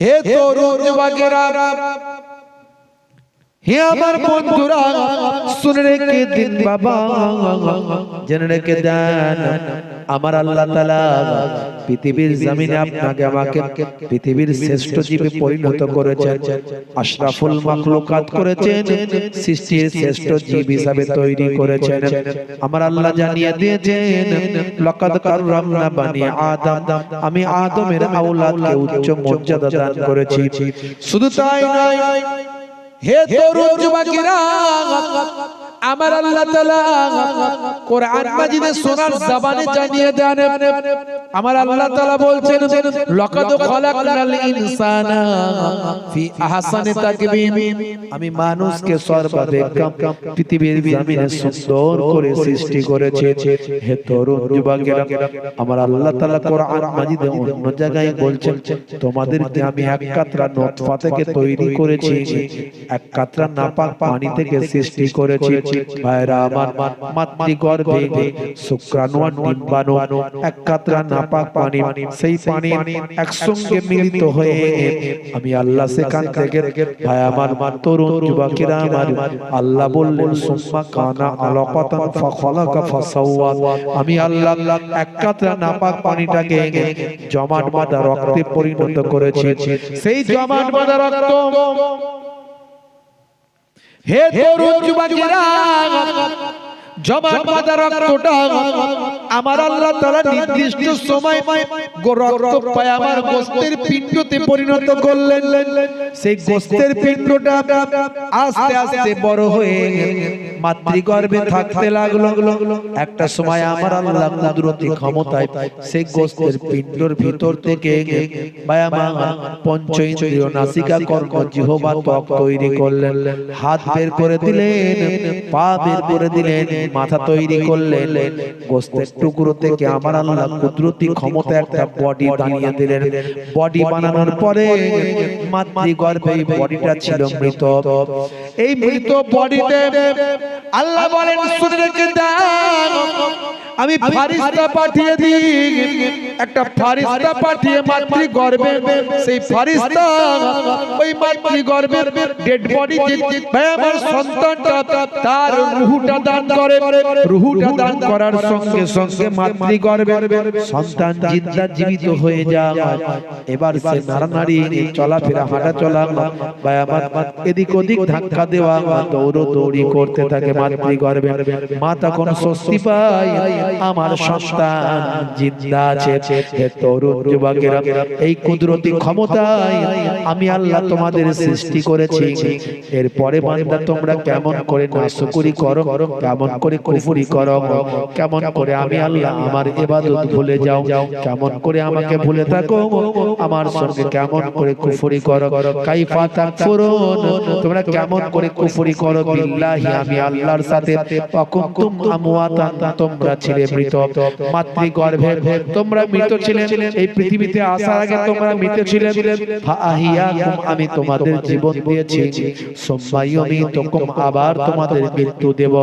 হে তরুণ যুবকেরা, হে আমার বন্ধুরা, শুনে রেখে দিন বাবা, জেনে রেখে দেন, আমার আল্লাহ তাআলা পৃথিবীর জমিনে আপনাকে আমাকে পৃথিবীর শ্রেষ্ঠ জীবে পরিণত করেছেন, আশরাফুল মাখলুকাত করেছেন, সৃষ্টির শ্রেষ্ঠ জীব হিসাবে তৈরি করেছেন। আমার আল্লাহ জানিয়ে দিয়েছেন, লাকাদ কাররামনা বানি আদম, আমি আদমের আওলাদকে উচ্চ মর্যাদা দান করেছি। শুধু তাই নয়, হে তরুণ যুবকেরা, আমার আল্লাহ তাআলা কোরআন মাজিদে সোনার জবানে জানিয়ে দেন, আমার আল্লাহ তাআলা বলছেন, লাকাদ খালাকনাল ইনসানা ফি আহসানি তাকবীম, আমি মানুষকে সর্বাপেক্ষা পৃথিবীর জমিনে সুন্দর করে সৃষ্টি করেছি। হে তরুণ যুবকেরা, আমার আল্লাহ তাআলা কোরআন মাজিদে অন্য জায়গায় বলছেন, তোমাদেরকে আমি এক কাতরা নতফা থেকে তৈরি করেছি, এক কাতরা নাপাক পানি থেকে সৃষ্টি করেছি। ভাইরা আমার, মাতৃগর্ভে শুক্রাণু আর ডিম্বাণু, এক কাতরা নাপাক পানি, সেই পানি একসঙ্গে মিলিত হয়ে আমি আল্লাহ সেখান থেকে, ভাই আমার তরুণ যুবকেরা, আমার আল্লাহ বললেন, সুম্মা কানা আলাকাতান ফাখালাকা ফাসাওয়া, আমি আল্লাহ এক কাতরা নাপাক পানিটাকে জমাট বাঁধা রক্তে পরিণত করেছি। সেই জমাট বাঁধা রক্ত, হে তরুণ যুবকেরা, জমাট বাঁধা রক্তটা আমার আল্লাহ তাআলা নির্দিষ্ট সময় রক্ত পায় আমার গোশতের পিণ্ডতে পরিণত করলেন। সেই গোশতের পিণ্ডটা আস্তে আস্তে বড় হয়ে মাতৃগর্ভে থাকতে লাগলো। একটা সময় আমার আল্লাহ কুদরতি ক্ষমতায় সেই গোশতের পিণ্ডর ভিতর থেকে পঞ্চ ইন্দ্রিয়, নাসিকা, কর্ণ, জিহ্বা, ত্বক তৈরি করলেন, হাত বের করে দিলেন, পা বের করে দিলেন, মাথা তৈরি করলেন। গোশতের টুকরো থেকে আমার আল্লাহ কুদরতি ক্ষমতা একটা বডি বানিয়ে দিলেন। বডি বানানোর পরে মাতৃগর্ভে এই বডিটা ছিল মৃত। এই মৃত বডিতে আল্লাহ বলেন, শুনে রেখে দাও, আমি ফারিস্তা পাঠিয়ে দিই, একটা ফারিস্তা পাঠিয়ে মাতৃগর্ভে, সেই ফারিস্তা ওই মাতৃগর্ভের ডেড বডি আমার সন্তানটা তার রূহটা দান করে। রূহটা দান করার সঙ্গে সঙ্গে মাতৃগর্ভের সন্তান জিন্দা জীবিত হয়ে যায়। এবার সে নাড়ানাড়ি, চলাফেরা, হাঁটা চলা, এদিক ওদিক ধাক্কা দেওয়া, দৌড়দৌড়ি করতে থাকে মাতৃগর্ভে। মা তখন স্বস্তি পায়, আমার সন্তান জিন্দা আছে। হে তরুণ যুবকেরা, এই কুদরতি ক্ষমতায় আমি আল্লাহ তোমাদের সৃষ্টি করেছি। এরপরে বান্দা তোমরা কেমন করে নাশকরি করো, কেমন করে কুফরি করো, কেমন করে আমি আল্লাহ আমার ইবাদত ভুলে যাও, কেমন করে আমাকে ভুলে থাকো, আমার সঙ্গে কেমন করে কুফরি করো। কাইফা তাকফুরুন, তোমরা কেমন করে কুফরি করো বিল্লাহি, আমি আল্লাহর সাথে। কুনতুম আমওয়াতান, তোমরা ছিলে মৃত মাতৃগর্ভে, তোমরা মৃত ছিলে, এই পৃথিবীতে আসার আগে তোমরা মৃত ছিলে। ফাআহিয়াকুম, আমি তোমাদের জীবন দিয়েছি। সুম্মা ইউমীতুকুম, আবার তোমাদের মৃত্যু দেব।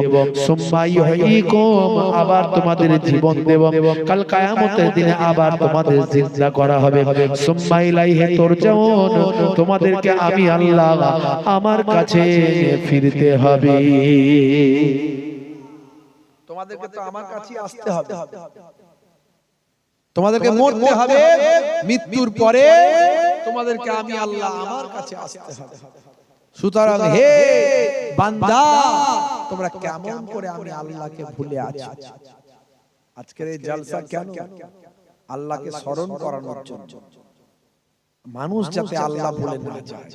সুম্মা ইউহয়ীকুম, আবার তোমাদের জীবন দেব। কাল কিয়ামতের দিনে আবার তোমাদের জিন্দা করা হবে। সুম্মা ইলাইহি তুরজাউন, তোমাদেরকে আমি আল্লাহ আমার কাছে ফিরতে হবে। তোমাদেরকে তো আমার কাছে আসতে হবে, তোমাদেরকে মরতে হবে, মৃত্যুর পরে তোমাদেরকে আমি আল্লাহ আমার কাছে আসতে হবে। সুতরাং হে বান্দা, তোমরা কেমন করে আমি আল্লাহকে ভুলে আছো? আজকের এই জলসা কেন? আল্লাহকে স্মরণ করানোর জন্য, মানুষ যাতে আল্লাহ ভুলে না যায়।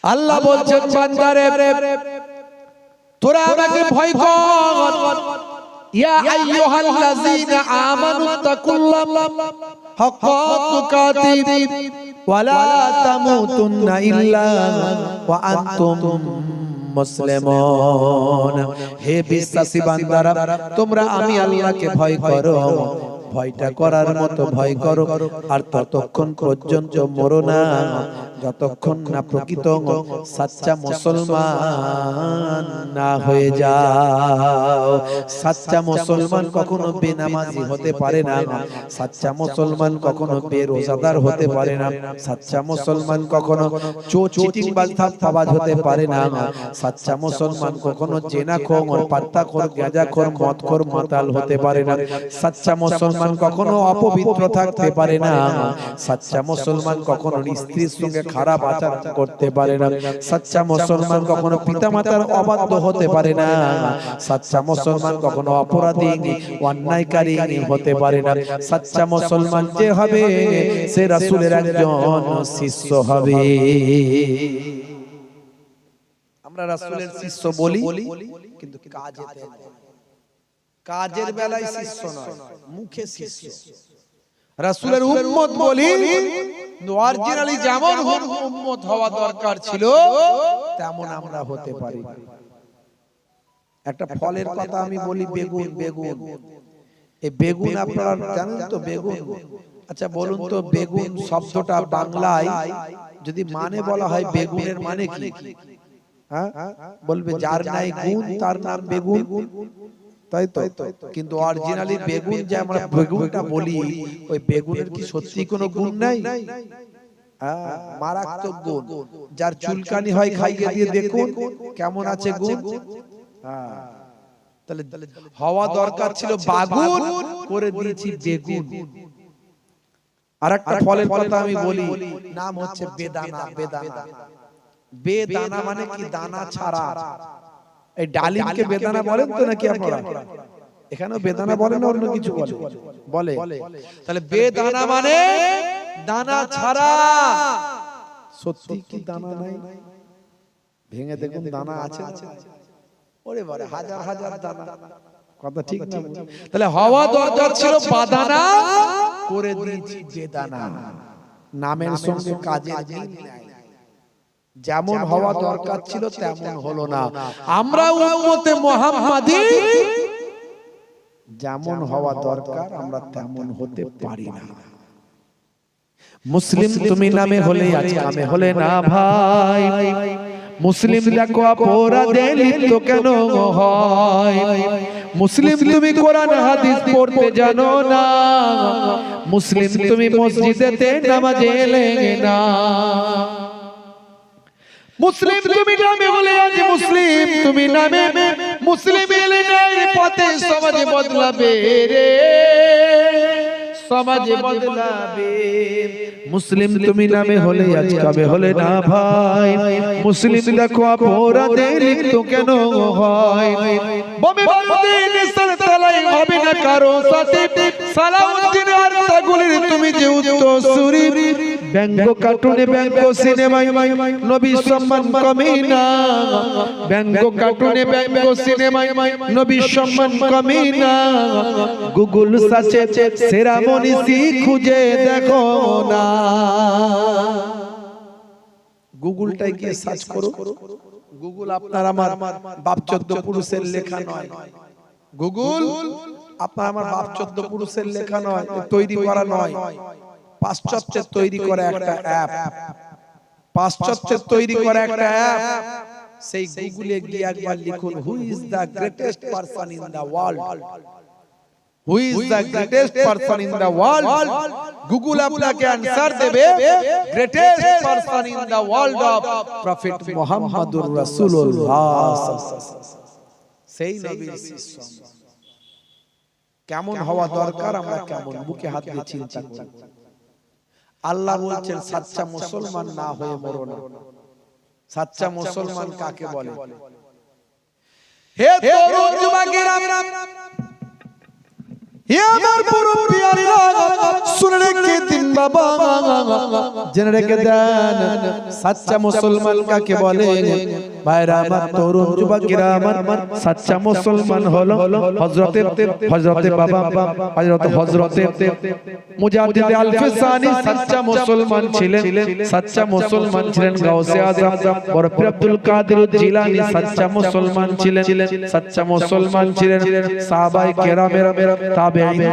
আল্লাহ বলছেন, বান্দারে তোরা আমাকে ভয় কর। ইয়া আইয়ুহাল্লাযীনা আমানুত্তাকুল্লাহ হাক্কা তুকাতিহি ওয়া লা তামুতুন্না ইল্লা ওয়া আনতুম মুসলিমুন। হে বিশ্বাসী বান্দারা, তোমরা আমি আল্লাহকে ভয় করো, ভয়টা করার মতো ভয় করো, আর ততক্ষণ পর্যন্ত মরো না যতক্ষণ না প্রকৃত সাচ্চা মুসলমান না হয়ে যাও। সাচ্চা মুসলমান কখনো বেনামাজি হতে পারে না, সাচ্চা মুসলমান কখনো বেরোজাদার হতে পারে না, সাচ্চা মুসলমান কখনো চোর চিটিংবাজ ধাপ্পাবাজ হতে পারে না, সাচ্চা মুসলমান কখনো জেনাখোর পাত্তাখোর গাঁজাখোর মদখোর মাতাল হতে পারে না, সাচ্চা মুসলমান কখনো অপবিত্র থাকতে পারে না, সাচ্চা মুসলমান কখনো স্ত্রীর সঙ্গে খারাপ আচরণ করতে পারে না, সাচ্চা মুসলমান কখনো পিতামাতার অবাধ্য হতে পারে না, সাচ্চা মুসলমান কখনো অপরাধী অন্যায়কারী হতে পারে না। সাচ্চা মুসলমান যে হবে সে রাসূলের একজন শিষ্য হবে। আমরা রাসূলের শিষ্য বলি, কিন্তু কাজের বেলায় শিষ্য নয়, মুখে শিষ্য। রাসূলের উম্মত বলি, অরিজিনালি যেমন উম্মত হওয়া দরকার ছিল তেমন আমরা হতে পারি। একটা ফলের কথা আমি বলি, বেগুন। এই বেগুন আপনারা জানেন তো বেগুন? আচ্ছা বলুন তো, বেগুন শব্দটা বাংলায় যদি মানে বলা হয় বেগুনের মানে কি? হ্যাঁ, বলবে যার নাই গুণ তার নাম বেগুন, তাই তো? কিন্তু অরিজিনালি বেগুন যে আমরা বেগুনটা বলি, ওই বেগুনের কি সত্যি কোনো গুণ নাই? মারাত্মক গুণ। যার চুলকানি হয় খাইয়ে দিয়ে দেখুন কেমন আছে গুণ। তাহলে হওয়া দরকার ছিল বাগুন, করে দিয়েছি বেগুন। আরেকটা ফলের কথা আমি বলি, নাম হচ্ছে বেদানা। বেদানা মানে কি? দানা ছাড়া। এই ডালিমকে বেদানা বলেন তো নাকি আপনারা? এখানেও বেদানা বলেন না অন্য কিছু বলে? তাহলে বেদানা মানে দানা ছাড়া। সত্যি কি দানা নাই? ভেঙে দেখুন দানা আছে। ওরে বারে, হাজার হাজার দানা। কথা ঠিক না? তাহলে হওয়া দরকার ছিল বাদানা, করে দিয়েছি বেদানা। নামের সঙ্গে কাজের মিল নাই। যেমন হওয়া দরকার ছিল তেমন হলো না। আমরা উম্মতে মুহাম্মাদি যেমন হওয়া দরকার আমরা তেমন হতে পারি না। মুসলিম তুমি নামে হলে আজ কামে হলে না ভাই। মুসলিম দেখো অপরাধে লিপ্ত কেন হয়? মুসলিম তুমি কোরআন হাদিস পড়তে জানো না, মুসলিম তুমি মসজিদেতে নামাজে এলে না। মুসলিম তুমি নামে হলে আজ মুসলিম তুমি নামে মুসলিম এলে নাই পথে সমাজে বদলাবে রে, সমাজে বদলাবে। মুসলিম তুমি নামে হলে আজ কবে হলে না ভাই। মুসলিম দেখো অপরাধে লিপ্ত কেন হয়? বোমে বারুদে নেশার তালাই হবে না কারো সাথে। সালাউদ্দিন আর তাগুলির তুমি যে উত্তরসূরি। ব্যঙ্গ কার্টুনে ব্যঙ্গ সিনেমায় নবী সম্মান কমে না। ব্যঙ্গ কার্টুনে ব্যঙ্গ সিনেমায় নবী সম্মান কমে না। গুগল সার্চে সেরা মনীষী খুঁজে দেখো না। গুগলটাই গিয়ে সার্চ করো। গুগল আপনার আমার বাপ 14 পুরুষের লেখা নয়। গুগল আপনার আমার বাপ 14 পুরুষের লেখা নয়, তৈরি করা নয়। পাশ্চাত্যের তৈরি করা একটা অ্যাপ। পাশ্চাত্যের তৈরি করা একটা অ্যাপ। সেই গুগলে গিয়ে একবার লিখুন, who is the greatest person in the world. Who is the greatest person in the world. Google আপনাকে অ্যানসার দেবে, greatest person in the world of prophet মুহাম্মদুর রাসূলুল্লাহ। সেই নবীর শিষ্য কেমন হওয়া দরকার আমরা কেমন, বুকে হাত দিয়ে চিন্তা করি। আল্লাহ বলছেন সাচ্চা মুসলমান না হয়ে মরো না। সাচ্চা মুসলমান কাকে বলে? হে তরুণ যুবকেরা, হে আমার পুরো প্রিয়রা, শুনে রেখে দিন বাবা, জেনে রেখে দেন সাচ্চা মুসলমান কাকে বলে। ভাইরা আমার, তরুণ যুবকেরা আমার, সাচ্চা মুসলমান হলো হযরতে বাবা হযরতে মুজাদ্দিদ আল-ফিসানি সাচ্চা মুসলমান ছিলেন। সাচ্চা মুসলমান ছিলেন গাউসে আযম বরফি আব্দুল কাদের জিলানী সাচ্চা মুসলমান ছিলেন। সাচ্চা মুসলমান ছিলেন সাহাবায়ে কেরামের,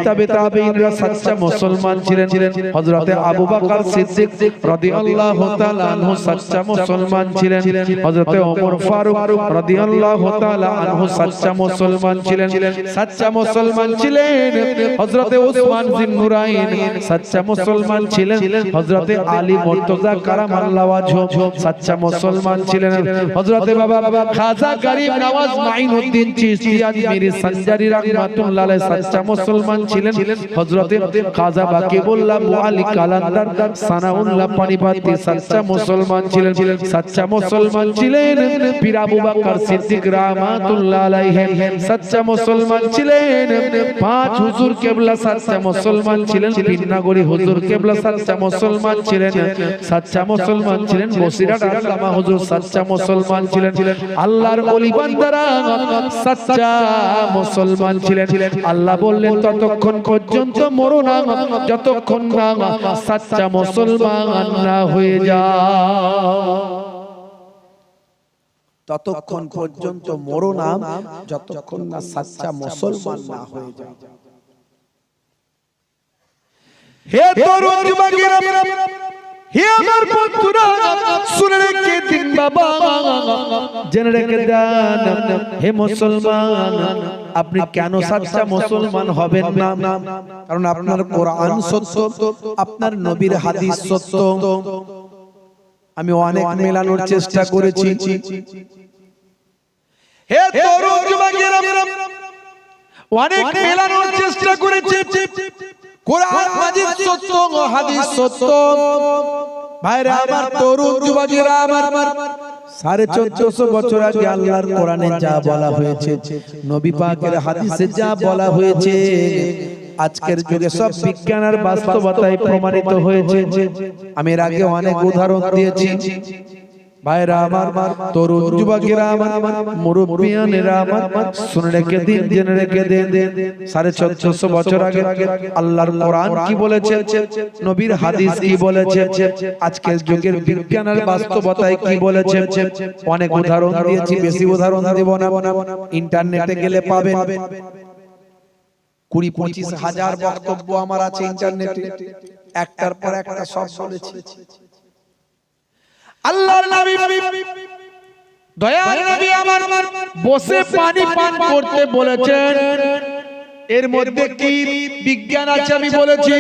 তাবেঈনরা সাচ্চা মুসলমান ছিলেন হযরতে আবু বকর সিদ্দিক রাদিয়াল্লাহু তাআলা আনহু সাচ্চা মুসলমান ছিলেন হযরতে ওমর ফারুক রাদিয়াল্লাহু তাআলা আনহু সাচ্চা মুসলমান ছিলেন সাচ্চা মুসলমান ছিলেন হযরতে উসমান বিন নুরাইন সাচ্চা মুসলমান ছিলেন হযরতে আলী মুর্তজা কারামাল্লাহু ওয়াজহু সাচ্চা মুসলমান ছিলেন হযরতে বাবা খাজা গরিব নওয়াজ মাইনুদ্দিন চিশতি আজমিরি সঞ্জারি রাহমাতুল্লাহ আলাইহি সাচ্চা মুসলমান ছিলেন হযরতে খাজা বাকিবুল্লাহ মুআলি কালান্দার সানাউল্লাহ পানিপতি সাচ্চা মুসলমান ছিলেন সাচ্চা মুসলমান ছিলেন পীর আবু বকর সিদ্দিক রাহমাতুল্লাহ আলাইহি সাচ্চা মুসলমান ছিলেন পাঁচ হুজুর কিবলা সাচ্চা মুসলমান ছিলেন পীরনগরী হুজুর কিবলা সাচ্চা মুসলমান ছিলেন সাচ্চা মুসলমান ছিলেন বসিরহাট আল্লামা হুজুর সাচ্চা মুসলমান ছিলেন আল্লাহর ওলি বান্দারা সাচ্চা মুসলমান ছিলেন আল্লাহ বললেন ততক্ষণ পর্যন্ত মরো না যতক্ষণ না সাচ্চা মুসলমান না হয়ে যাও ততক্ষণ পর্যন্ত মরো না যতক্ষণ না সাচ্চা মুসলমান না হয়ে যাও। হে তরুণ যুবকেরা হে আমার বন্ধুরা শুনে রেখে দিন বাবা জেনে রেখে দেন হে মুসলমান আপনি কেন সাচ্চা মুসলমান হবেন না কারণ আপনার কোরআন সত্য আপনার নবীর হাদিস সত্য আমি অনেক মেলানোর চেষ্টা করেছি হে তরুণ যুবকেরা অনেক মেলানোর চেষ্টা করেছি কোরআন মাজিদ সত্য হাদিস সত্য ভাইরা আমার তরুণ যুবকেরা আমার 1450 বছর আগে আল্লাহর কোরআনে যা বলা হয়েছে নবী পাকের হাদিসে যা বলা হয়েছে আজকের যুগে সব বিজ্ঞান আর বাস্তবতায় প্রমাণিত হয়েছে আমি এর আগে অনেক উদাহরণ দিয়েছি ভাইরা আমার তরুণ যুবকেরা আমার মুরব্বিয়ানেরা আমার শুনে রেখে দিন জেনে রেখে দিন 1450 বছর আগে আল্লাহর কোরআন কি বলেছে নবীর হাদিস কি বলেছে আজকের যুগের বিজ্ঞান আর বাস্তবতায় কি বলেছে অনেক উদাহরণ দিয়েছি বেশি উদাহরণ দেব না ইন্টারনেটে গেলে পাবেন 20-25 হাজার বক্তব্য আমার আছে ইন্টারনেটে একটার পর একটা সব বলেছি আল্লাহর নবী দয়ার নবী আমার বসে পানি পান করতে বলেছেন এর মধ্যে কি বিজ্ঞান আছে আমি বলেছি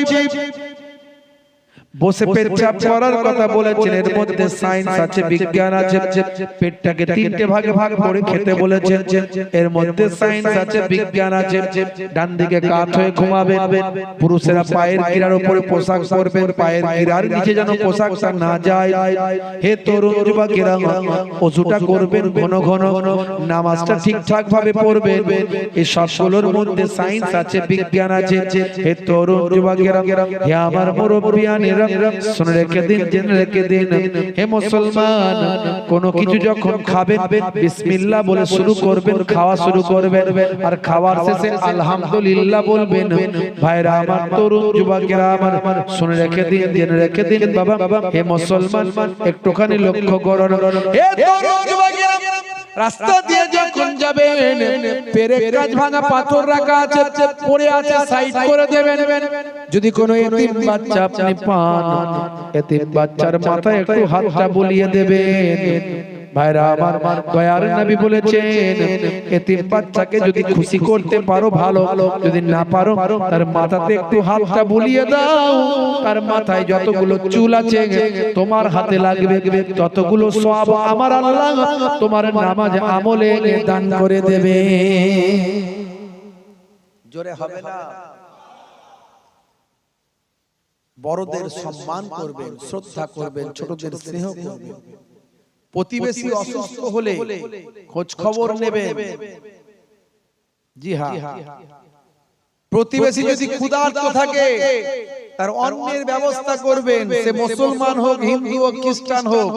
বসে পেচ্ছাপ করার কথা বলেছেন এর মধ্যে সায়েন্স আছে বিজ্ঞান আছে পেটটাকে তিনটে ভাগে ভাগ করে খেতে বলেছেন এর মধ্যে সায়েন্স আছে বিজ্ঞান আছে ডান দিকে কাত হয়ে ঘুমাবেন পুরুষেরা পায়ের গিরার উপরে পোশাক পরবেন পায়ের গিরার নিচে যেন পোশাকটা না যায় হে তরুণ যুবকেরা ওযুটা করবেন ঘন ঘন নামাজটা ঠিকঠাক ভাবে পড়বেন এই সবগুলোর মধ্যে সায়েন্স আছে বিজ্ঞান আছে হে তরুণ যুবকেরা হে আমার মুরব্বিয়ানেরা শুনে রেখে দিন জেনে রেখে দিন হে মুসলমান কোন কিছু যখন খাবেন বিসমিল্লাহ বলে শুরু করবেন খাওয়া শুরু করবেন আর খাওয়ার শেষে আলহামদুলিল্লাহ বলবেন ভাইরা আমার তরুণ যুবকেরা আমার শুনে রেখে দিন জেনে রেখে দিন বাবা হে মুসলমান একটুখানি লক্ষ্য করুন হে তরুণ যুবকেরা রাস্তা দিয়ে যখন যাবেন পেরেক কাজ ভাঙা পাথর রাখা আছে পড়ে আছে সাইড করে দেবেন যদি কোনো এতিম বাচ্চা আপনি পান এতিম বাচ্চার মাথায় একটু হাতটা বুলিয়ে দেবেন ভাইরা আমার দয়ার নবী বলেছেন এতিম বাচ্চাকে যদি খুশি করতে পারো ভালো যদি না পারো তার মাথাতে একটু হাতটা বুলিয়ে দাও তার মাথায় যতগুলো চুল আছে তোমার হাতে লাগবে ততগুলো সওয়াব আমার আল্লাহ তোমার নামাজ আমলে দান করে দেবে জোরে হবে না বড়দের সম্মান করবেন শ্রদ্ধা করবেন ছোটদের স্নেহ করবেন প্রতিবেশী অসুস্থ হলে খোঁজ খবর নেবেন জি হ্যাঁ প্রতিবেশী যদি ক্ষুধার্ত থাকে তার অন্নের ব্যবস্থা করবেন সে মুসলমান হোক হিন্দু হোক খ্রিস্টান হোক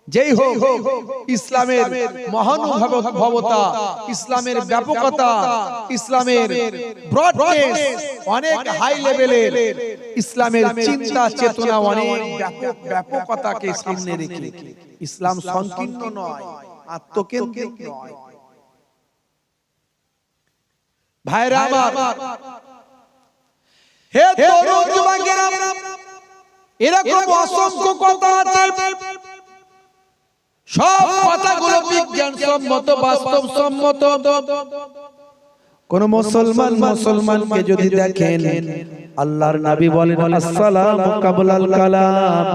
যেই হোক ইসলামের মহানুভবতা ইসলামের ব্যাপকতা ইসলামের ব্রডনেস অনেক হাই লেভেলের ইসলামের চিন্তা চেতনা অনেক ব্যাপকতাকে সামনে রেখে ইসলাম সংকীর্ণ নয় আত্মকেন্দ্রিক নয় ভাইরা আমার, হে তরুণ যুবকেরা, এরকম অসংখ্য কথা আছে, সব কথাগুলো বিজ্ঞানসম্মত, বাস্তবসম্মত। কোন মুসলমানকে যদি দেখেন, আল্লাহর নবী বলেন আসসালামু কাবলাল কালাম,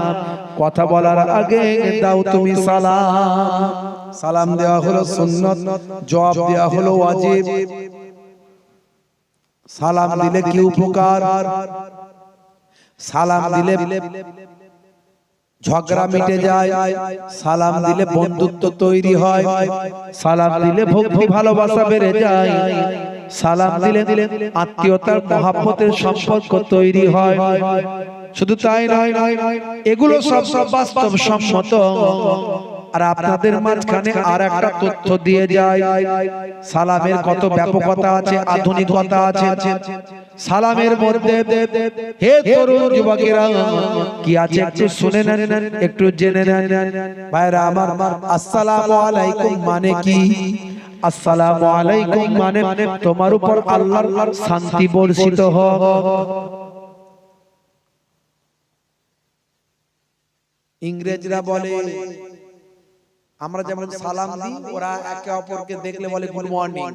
কথা বলার আগে দাও তুমি সালাম। সালাম দেওয়া হলো সুন্নাত, জবাব দেওয়া হলো ওয়াজিব। সালাম দিলে কি উপকার? সালাম দিলে ঝগড়া মিটে যায়, সালাম দিলে বন্ধুত্ব তৈরি হয়, সালাম দিলে ভক্তি ভালোবাসা বেড়ে যায়, সালাম দিলে আত্মীয়তার মহব্বতের সম্পর্ক তৈরি হয়। শুধু তাই নয়, এগুলো সব বাস্তব সম্মত। আর আপনাদের মাঝখানে আর একটা তথ্য দিয়ে যায়, সালামের কত ব্যাপকতা আছে, আধুনিকতা আছে সালামের মধ্যে। হে তরুণ যুবকেরা, কি আছে একটু শুনে নেন, একটু জেনে নেন। ভাইরা আমার, আসসালামু আলাইকুম মানে কি? আসসালামু আলাইকুম মানে তোমার উপর আল্লাহর শান্তি বর্ষিত হোক। ইংরেজরা বলে, আমরা যেমন সালাম দিই, ওরা একে অপরকে দেখলে বলে গুড মর্নিং,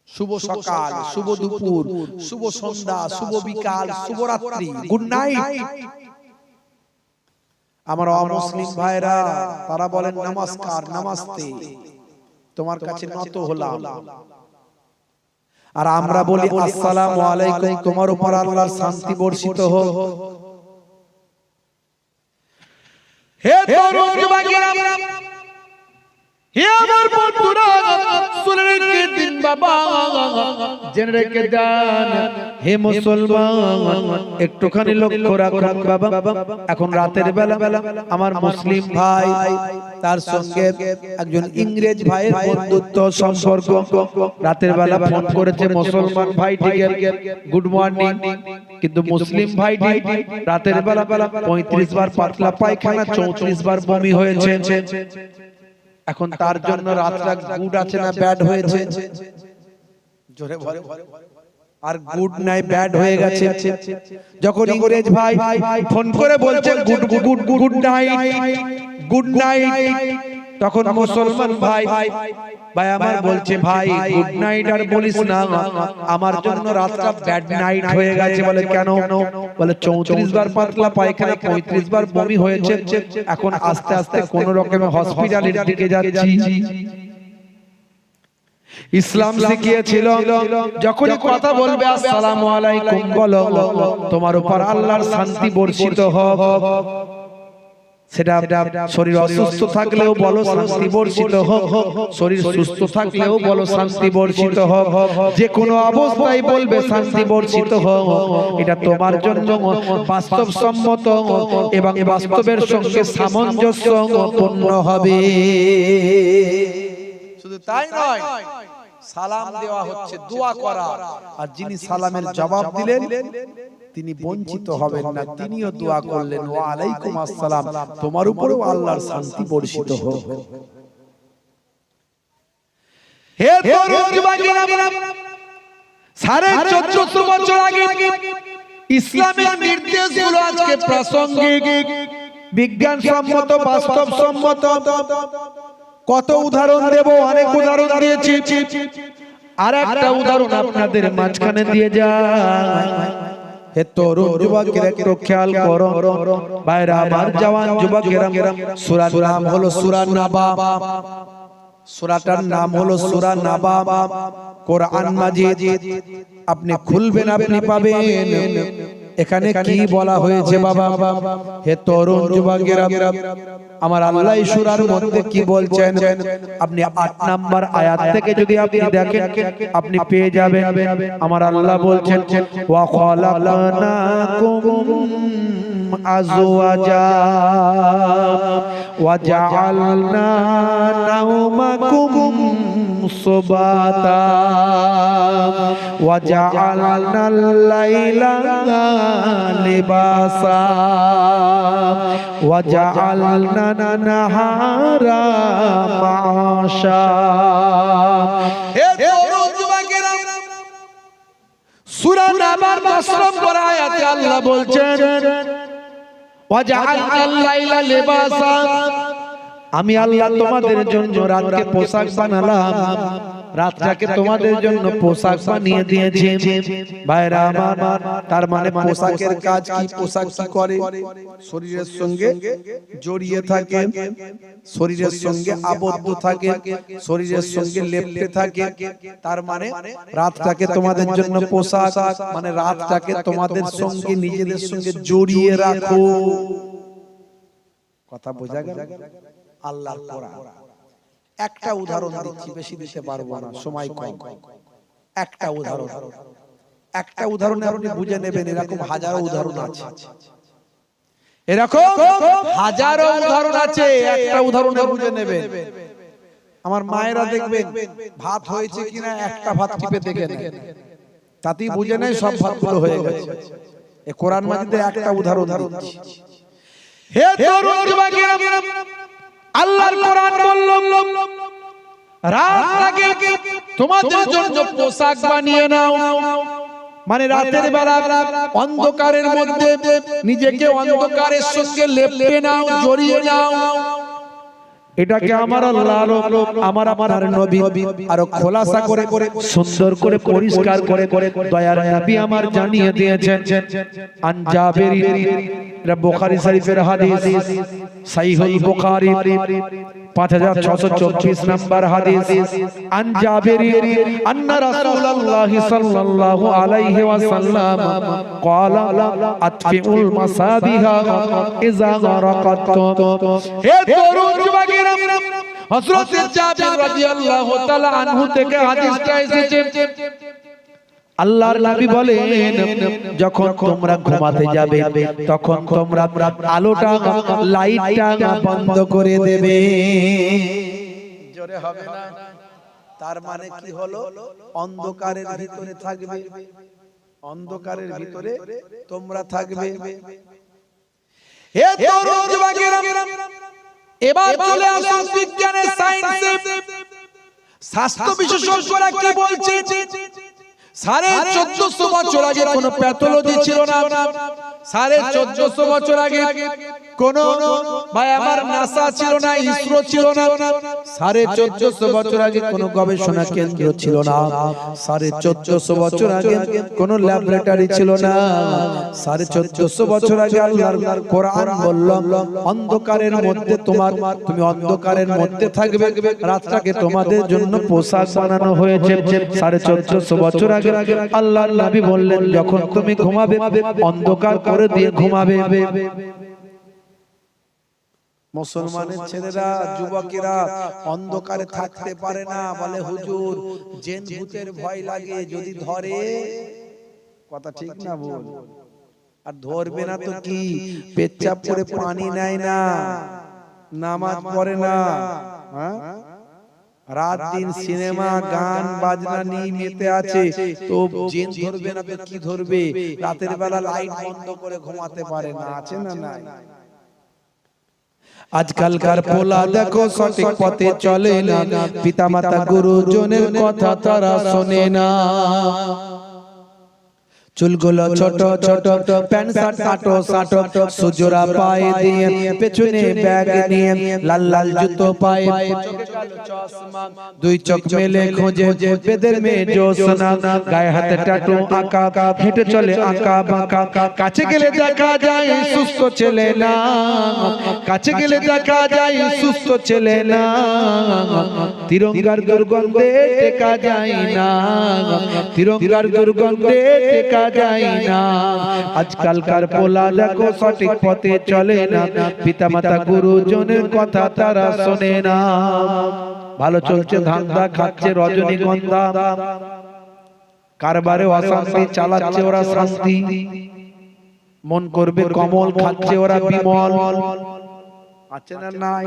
শুভ সকাল, শুভ দুপুর, শুভ সন্ধ্যা, শুভ বিকাল, শুভ রাত্রি, গুড নাইট। আমার অমুসলিম ভাইরা তারা বলেন নমস্কার, নমস্তে, তোমার কাছে নত হলাম। আর আমরা বলি আসসালামু আলাইকুম, তোমার উপর আল্লাহর শান্তি বর্ষিত হোক। হে তরুণ যুবকেরা, হে আমার বন্ধুরা, শুনে রেখে দিন বাবা, জেনে রেখে দেন। হে মুসলমান, একটুখানি লক্ষ্য রাখুন বাবা, এখন রাতের বেলা আমার মুসলিম ভাই তার সঙ্গে একজন ইংরেজ ভাইয়ের বন্ধুত্ব সম্পর্ক। রাতের বেলা ফোন করেছে মুসলমান ভাইটিকে গুড মর্নিং, কিন্তু মুসলিম ভাইটি রাতের বেলা 35 বার পাতলা পায়খানা, 34 বার বমি হয়েছে। এখন তার জন্য রাতটা গুড আছে না ব্যাড হয়েছে? জোরে বলে। আর গুড নাই, ব্যাড হয়ে গেছে। যখন ইংরেজ ভাই ফোন করে বলছে good good good night, good night, তখন মুসলমান ভাই আমার বলছে, ভাই গুড নাইট আর বলিস না, আমার জন্য রাতটা ব্যাড নাইট হয়ে গেছে। বলে কেন? বলে 34 বার পাতলা পায়খানা, 35 বার বমি হয়েছে, এখন আস্তে আস্তে কোন রকমে হসপিটালের দিকে যাচ্ছি। ইসলাম শিখিয়েছিল যখনই কথা বলবে আসসালামু আলাইকুম বলো, তোমার উপর আল্লাহর শান্তি বর্ষিত হোক। সেটা শরীর অসুস্থ থাকলেও বলো শান্তি বর্ষিত হোক, শরীর সুস্থ থাকলেও বলো শান্তি বর্ষিত হোক, যে কোনো অবস্থায় বলবে শান্তি বর্ষিত হোক। এটা তোমার জন্য বাস্তবসম্মত এবং বাস্তবের সঙ্গে সামঞ্জস্যপূর্ণ হবে। শুধু তাই নয়, সালাম দেওয়া হচ্ছে দোয়া করা, আর যিনি সালামের জবাব দিলেন তিনি বঞ্চিত হবেন না, তিনিও দোয়া করলেন ওয়া আলাইকুম আসসালাম, তোমার উপরেও আল্লাহর শান্তি বর্ষিত হোক। হে তরুণ যুবকেরা, 1450 বছর আগে ইসলামের নির্দেশগুলো আজকে প্রাসঙ্গিক, বিজ্ঞানসম্মত, বাস্তবসম্মত। কত উদাহরণ দেব, অনেক উদাহরণ দিয়েছি, আর একটা উদাহরণ আপনাদের মাঝখানে দিয়ে যায়। হে তরুণ যুবকেরা, একটু খেয়াল করো ভাইরা আমার, জওয়ান যুবকেরা, সূরার নাম হলো সূরা নাবা। সূরাটার নাম হলো সূরা নাবা, কোরআন মাজিদ। আপনি খুলবেন, আপনি পাবেন এখানে কি বলা হয়েছে বাবা। হে তরুণ যুবকেরা, আমার আল্লাহ এই সূরার মধ্যে কি বলছেন, আপনি 8 নাম্বার আয়াত থেকে যদি আপনি দেখেন আপনি পেয়ে যাবেন। আমার আল্লাহ বলছেন ওয়া খালাকনাকুম আজওয়াজা ওয়া জাআলনা নাওমাকুম সুবাতা ওয়া জাআলনাল লাইলা লিবাসা ওয়া জাআলনা নাহারা মাশা। হে তরুণ যুবকেরা, সূরা নাবার 10 নম্বর আয়াতে আল্লাহ বলছেন ওয়াজআলনাল লাইলা লিবাসা, আমি আল্লাহ তোমাদের জন্য রাতকে পোশাক বানালাম, রাতটাকে তোমাদের জন্য পোশাক বানিয়ে দিয়েছি। ভাইরা আমার, তার মানে পোশাকের কাজ কি? পোশাক কি করে? শরীরের সঙ্গে জড়িয়ে থাকে, শরীরের সঙ্গে আবদ্ধ থাকে, শরীরের সঙ্গে লেপ্টে থাকে। তার মানে রাতটাকে তোমাদের জন্য পোশাক, মানে রাতটাকে তোমাদের সঙ্গে নিজেদের সঙ্গে জড়িয়ে রাখো। কথা বোঝা গেল? আল্লাহর কোরআন। একটা উদাহরণ দিচ্ছি, বেশি দিতে পারবো না, সময় কম। একটা উদাহরণে আপনি বুঝে নেবেন। এরকম হাজারো উদাহরণ আছে, এরকম হাজারো উদাহরণ আছে, একটা উদাহরণে বুঝে নেবেন। আমার মায়েরা দেখবেন ভাত হয়েছে কিনা একটা ভাত টিপে দেখে নেন, তাতেই বুঝে নেয় সব ভাতগুলো হয়ে গেছে। এই কোরআন মাজিদে একটা উদাহরণ দিচ্ছি। হে তরুণ যুবকেরা, আল্লাহর কোরআন বলল রাতটাকে তোমাদের জন্য পোশাক বানিয়ে নাও, মানে রাতের বেলা অন্ধকারের মধ্যে নিজেকে অন্ধকারের সঙ্গে লেপটে নাও, জড়িয়ে নাও। এটাকে আমার আল্লাহ আমার আপনার নবী আরো খোলাসা করে সুন্দর করে পরিষ্কার করে দয়ার নবী আমার জানিয়ে দিয়েছেন। আন জাবেরি, এটা বুখারী শরীফের হাদিস, সহিহুল বুখারী 5624 নম্বর হাদিস। আন জাবেরি আন্না রাসূলুল্লাহ সাল্লাল্লাহু আলাইহি ওয়াসাল্লাম ক্বালা আতফিউল মাসাবিহা ইযা রাকাতুম। হে তরুণ যুবকেরা, হযরত জাবের রাদিয়াল্লাহু তাআলা আনহু থেকে হাদিসটা এসেছে। আল্লাহর নবী বলেন, যখন তোমরা ঘুমাতে যাবে তখন তোমরা আলোটা, লাইটটা বন্ধ করে দেবে। জোরে হবে না? তার মানে কি হলো? অন্ধকারের ভিতরে থাকবে, অন্ধকারের ভিতরে তোমরা থাকবে। হে তরুণ যুবকেরা, এবার চলে আসুন বিজ্ঞানের, সায়েন্সে। স্বাস্থ্য বিশেষজ্ঞরা কি বলছে? 1450 বছর আগে কোনো প্যাথোলজি ছিল না। 1450 বছর আগে কোন ভাই আমার নাসা ছিল না, ইসরো ছিল না। 1450 বছর আগে কোনো গবেষণা কেন্দ্র ছিল না। 1450 বছর আগে কোনো ল্যাবরেটরি ছিল না। 1450 বছর আগে আল্লাহর কোরআন বলল, অন্ধকারের মধ্যে তুমি অন্ধকারের মধ্যে থাকবে, রাতটাকে তোমাদের জন্য পোশাক বানানো হয়েছে। 1450 বছর আগে আল্লাহর নবী বললেন, যখন তুমি ঘুমাবে অন্ধকার করে দিয়ে ঘুমাবে। মুসলমানের ছেলেরা, যুবকেরা অন্ধকারে থাকতে পারে না, বলে হুজুর জিন ভূতের ভয় লাগে, যদি ধরে। কথা ঠিক না বল? আর ধরবে না তো কি, পেচ্ছাপ করে পানি নেয় না, নামাজ পড়ে না, রাত দিন সিনেমা গান বাজনা নিয়ে মেতে আছে, তো জিন ধরবে না তো কি ধরবে? রাতের বেলা লাইট বন্ধ করে ঘুমাতে পারে না, আছে না? নাই। আজকালকার পোলা দেখো সঠিক পথে চলে না, পিতামাতা গুরুজনের কথা তারা শোনে না। চুলগুলো ছোট ছোট, প্যান্ট শার্ট কাটো সাটো, সুজোরা পায়ে দিয়ে, পেছনে ব্যাগ নিয়ে, লাল লাল জুতো পায়ে, দুই চোখ মেলে খোঁজে বেদের মেয়ে জোসনা, গায়ে হাতে ট্যাটু আঁকা, হেঁটে চলে আঁকা বাঁকা। কাছে গেলে দেখা যায় সুস্থ ছেলে না, কাছে গেলে দেখা যায় সুস্থ ছেলে না, তিরঙ্গার দুর্গন্ধে টেকা যায় না, তিরঙ্গার দুর্গন্ধে টেকা যায় না। আজকালকার পোলা দেখো সঠিক পথে চলে না, পিতামাতা গুরুজনের কথা তারা শোনে না। ভালো চলছে ধান্দা, খাচ্ছে রজনীগন্ধা, কারবারে অশান্তি, চালাচ্ছে ওরা শান্তি, মন করবে কমল, খাচ্ছে ওরা বিমল। আছে না? নাই।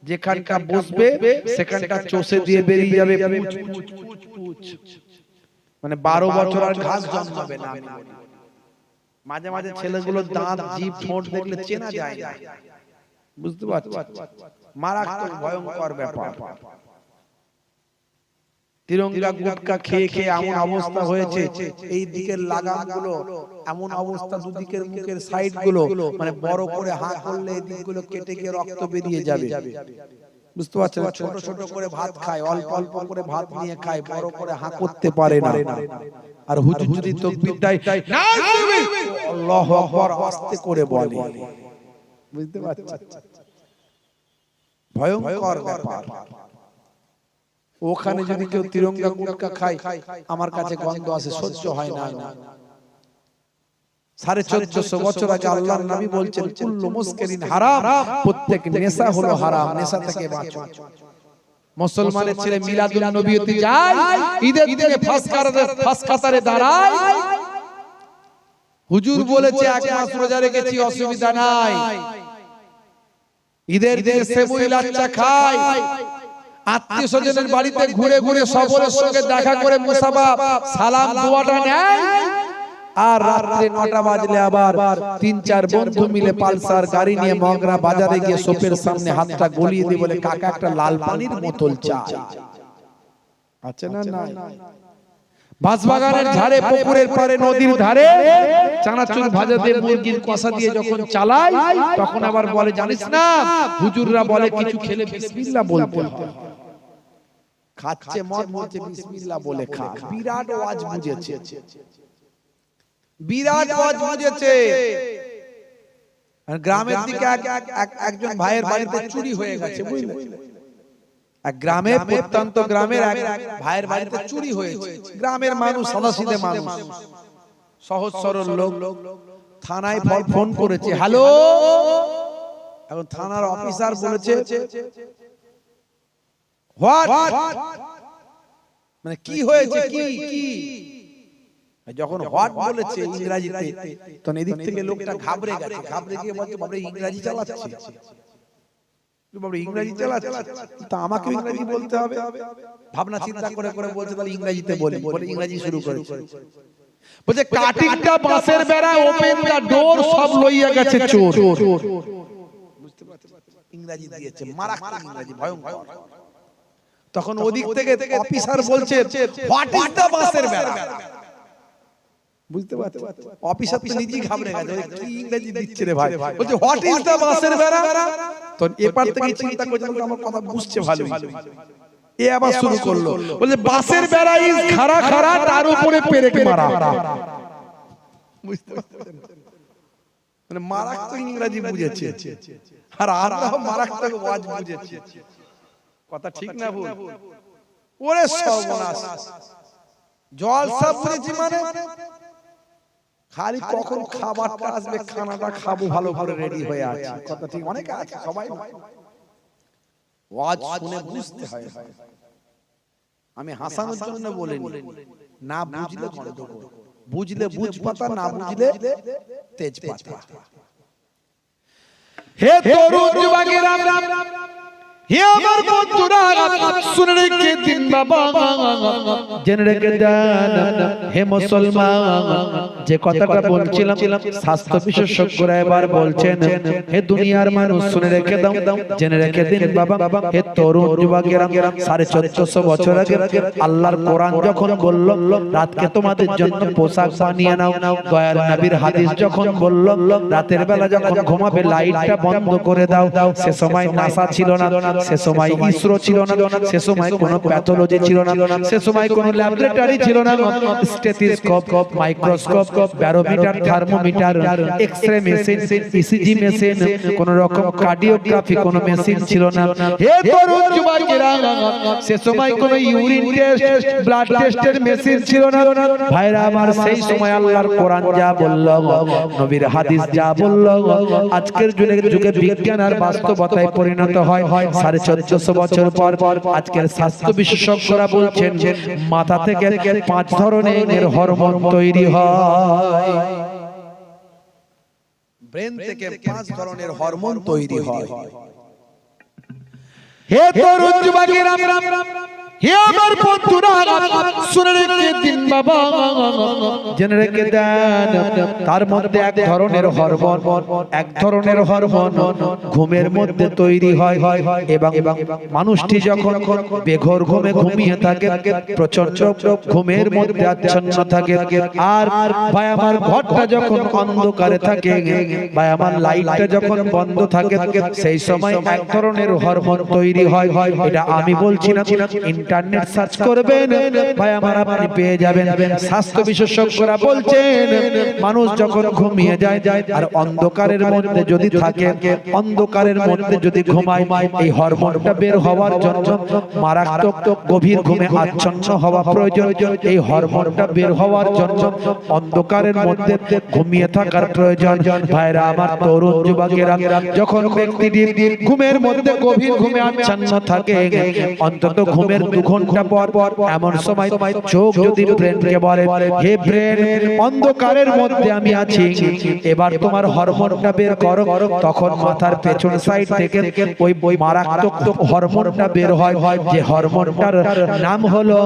যেখানটা বসবে সেখানটা চষে দিয়ে বেরিয়ে যাবে, মানে 12 বছর আর ঘাস জন্মাবে না। মাঝে মাঝে ছেলেগুলো দাঁত, জিভ, ঠোঁট দেখলে চেনা যায় না, বুঝতে পারছো? মারাত্মক ভয়ঙ্কর ব্যাপার। তিরঙ্গা গুটকা খেয়ে খেয়ে এমন অবস্থা হয়েছে, এই দিকের লাগামগুলো এমন অবস্থা, দুদিকের মুখের সাইড গুলো মানে বড় করে হাঁ করলে এই দিকগুলো কেটে গিয়ে রক্ত বেরিয়ে যাবে। বুঝতে পারছেন? ছোট ছোট করে ভাত খায়, অল্প অল্প করে ভাত নিয়ে খায়, বড় করে হাঁ করতে পারে না। আর হুজুর যদি তাকবীর দেয়, আল্লাহু আকবার আস্তে করে বলে। বুঝতে পারছেন? ভয়ঙ্কর ব্যাপার। ওখানে যদি কেউ তিরঙ্গা গুটকা খায়, আমার কাছে গন্ধ আসে, সহ্য হয় না। 1450 বছর আগে আল্লাহর নবী বলছেন কুল্লু মুসকিরিন হারাম, প্রত্যেক নেশা হলো হারাম, নেশা থেকে বাঁচো। মুসলমানের ছেলে মিলাদুন নবীতে যায়, ঈদের দিনে ফাঁস কাতারে দাঁড়ায়, হুজুর বলেছে এক মাস রোজা রেখেছি, অসুবিধা নাই। ঈদের দিনে সেমুই লাচ্চা খায়, আত্মীয় স্বজনের বাড়িতে ঘুরে ঘুরে সকলের সঙ্গে দেখা করে মুসাফা সালাম দোয়াটা নেয়। আর রাত্রে 9টা বাজলে আবার 3-4 বন্ধু মিলে পালসার গাড়ি নিয়ে মগরা বাজারে গিয়ে শপের সামনে হাতটা গলিয়ে দিয়ে বলে, কাকা একটা লাল পানির বোতল চাই। আছে না? নাই। বাঁশবাগানের ধারে, পুকুরের পারে, নদীর ধারে চানাচুর ভাজা দিয়ে মুরগির কষা দিয়ে যখন চালায়, তখন আবার বলে, জানিস না হুজুররা বলে কিছু খেলে বিসমিল্লাহ বলতে হয়। খাচ্ছে মদ, বলছে বিসমিল্লাহ বলে খা। বিরাট ওয়াজ বুঝেছে, বিরাট ওয়াজ বুঝেছে। গ্রামের দিকে একজন ভাইয়ের বাড়িতে চুরি হয়ে গেছে, বুঝলে? এক গ্রামে, প্রত্যন্ত গ্রামের এক ভাইয়ের বাড়িতে চুরি হয়েছে। গ্রামের মানুষ সাদাসিধে মানুষ, সহজ সরল লোক। থানায় ফোন করেছে, হ্যালো। এখন থানার অফিসার বলেছে হোয়াট, মানে কি হয়েছে, কি কি। যখন হোয়াট বলেছে ইংরেজিতে, তখন এদিক থেকে লোকটা ঘাবড়ে গেছে, ঘাবড়ে গিয়ে বলছে, বাবা ইংরেজি চালাচ্ছে, বাবা ইংরেজি চালাচ্ছে, তা আমাকে ইংরেজি বলতে হবে। ভাবনা চিন্তা করে করে বলছে, তাহলে ইংরেজিতে বলি, বলে ইংরেজি শুরু করেছে। বলছে কাটিংটা বাঁশের বেড়া, ওপেন দা ডোর, সব লইয়া গেছে চোর। বুঝতে পারছেন? ইংরেজি দিয়েছে, মারাত্মক ইংরেজি, ভয়ঙ্কর। তখন ওদিক থেকে অফিসার বলছে, হোয়াট ইজ দা বাঁশের বেড়া। বুঝতে পারছেন? অফিসার তো নিজেই ঘাবড়ে গেছে, কি ইংরেজি দিচ্ছে রে ভাই। বলছে হোয়াট ইজ দা বাঁশের বেড়া। তো এপার থেকে চিন্তা করছে, আমার কথা বুঝছে ভালো। এ আবার শুরু করলো, বলছে বাঁশের বেড়া ইজ খাড়া খাড়া, তার উপরে পেরেক মারা। বুঝতে পারছেন? মানে মারাত্মক ইংরেজি বুঝেছে, আর আমরাও মারাত্মক ওয়াজ বুঝেছি। কথা ঠিক না ভুল? ওরে সর্বনাশ, জলসা বুঝেছি মানে খালি কখন খাবারটা আসবে, খানাটা খাবো, ভালো করে রেডি হয়ে আছে। কথা ঠিক? অনেকে আছে, সবাই ওয়াজ শুনে বুঝতে হয়। আমি হাসানোর জন্য বলিনি, না বুঝলে গন্ডগোল, বুঝলে বুঝ পাতা, না বুঝলে তেজ পাতা। হে তরুণ যুবকেরা, হে আমার বন্ধুরা, শুনে রেখে দিন বাবা, জেনে রেখে দেন হে মুসলমান, যে কথাটা বলছিলাম স্বাস্থ্য বিশেষজ্ঞরা এবার বলছেন, হে দুনিয়ার মানুষ শুনে রেখে দাও, জেনে রেখে দিন বাবা, হে তরুণ যুবকেরা, 1450 বছর আগে আল্লাহর কোরআন যখন বলল রাতকে তোমাদের জন্য পোশাক বানিয়ে নাও, দয়ার নবীর হাদিস যখন বলল রাতের বেলা যখন ঘুমাবে লাইটটা বন্ধ করে দাও, সে সময় নাসা ছিল না, সে সময় ইসরো ছিল না, সে সময় কোনো প্যাথোলজি ছিল না, সে সময় কোনো ল্যাবরেটরি ছিল না, stethoscope, microscope, barometer, thermometer, X-ray machine, ECG machine, কোন রকম কার্ডিওগ্রাফি কোনো মেশিন ছিল না। হে তরুণ যুবকেরা, সে সময় কোনো ইউরিন টেস্ট, ব্লাড টেস্টের মেশিন ছিল না। ভাইরা আমার, সেই সময় আল্লাহর কোরআন যা বলল, নবীর হাদিস যা বলল, আজকের যুগে বিজ্ঞান আর বাস্তবতায় পরিণত হয়। 1450 বছর পর আজকের স্বাস্থ্য বিশেষজ্ঞরা বলছেন মাথা থেকে 5 ধরনের হরমোন তৈরি হয়, ব্রেন থেকে 5 ধরনের হরমোন তৈরি হয়। হে তরুণ যুবকেরা, হে আমার বন্ধুরা শুনে রেখে দিন বাবা, জেনে রেখে দেন তার মধ্যে এক ধরনের হরমোন ঘুমের মধ্যে তৈরি হয় এবং মানুষটি যখন বেঘোর ঘুমে ঘুমিয়ে থাকে, প্রচন্ড ঘুমের মধ্যে আচ্ছন্ন থাকে, আর ভাই আমার ঘরটা যখন অন্ধকারে থাকে, ভাই আমার লাইটটা যখন বন্ধ থাকে, সেই সময় এক ধরনের হরমোন তৈরি হয়। এটা আমি বলছি না, ইন্টারনেট সার্চ করবেন ভাই আমার, আপনি পেয়ে যাবেন। স্বাস্থ্য বিশেষজ্ঞরা বলছেন মানুষ যখন ঘুমিয়ে যায় আর অন্ধকারের মধ্যে যদি থাকে, অন্ধকারের মধ্যে যদি ঘুমায়, এই হরমোনটা বের হওয়ার জন্য মারাত্মক গভীর ঘুমে আচ্ছন্ন হওয়া প্রয়োজন। এই হরমোনটা বের হওয়ার জন্য অন্ধকারের মধ্যে ঘুমিয়ে থাকার প্রয়োজন। ভাইরা আমার, তরুণ যুবকেরা, যখন ব্যক্তিটি ঘুমের মধ্যে গভীর ঘুমে আচ্ছন্ন থাকে, অন্তত ঘুমের 2 ঘন্টা পর এমন সময় চোখ যদি ব্রেনকে বলে, হে ব্রেন, অন্ধকারের মধ্যে আমি আছি, এবার তোমার হরমোনটা বের করো, তখন মাথার পেছন সাইড থেকে ওই মারাত্মক হরমোনটা বের হয়, যে হরমোনটার নাম হলো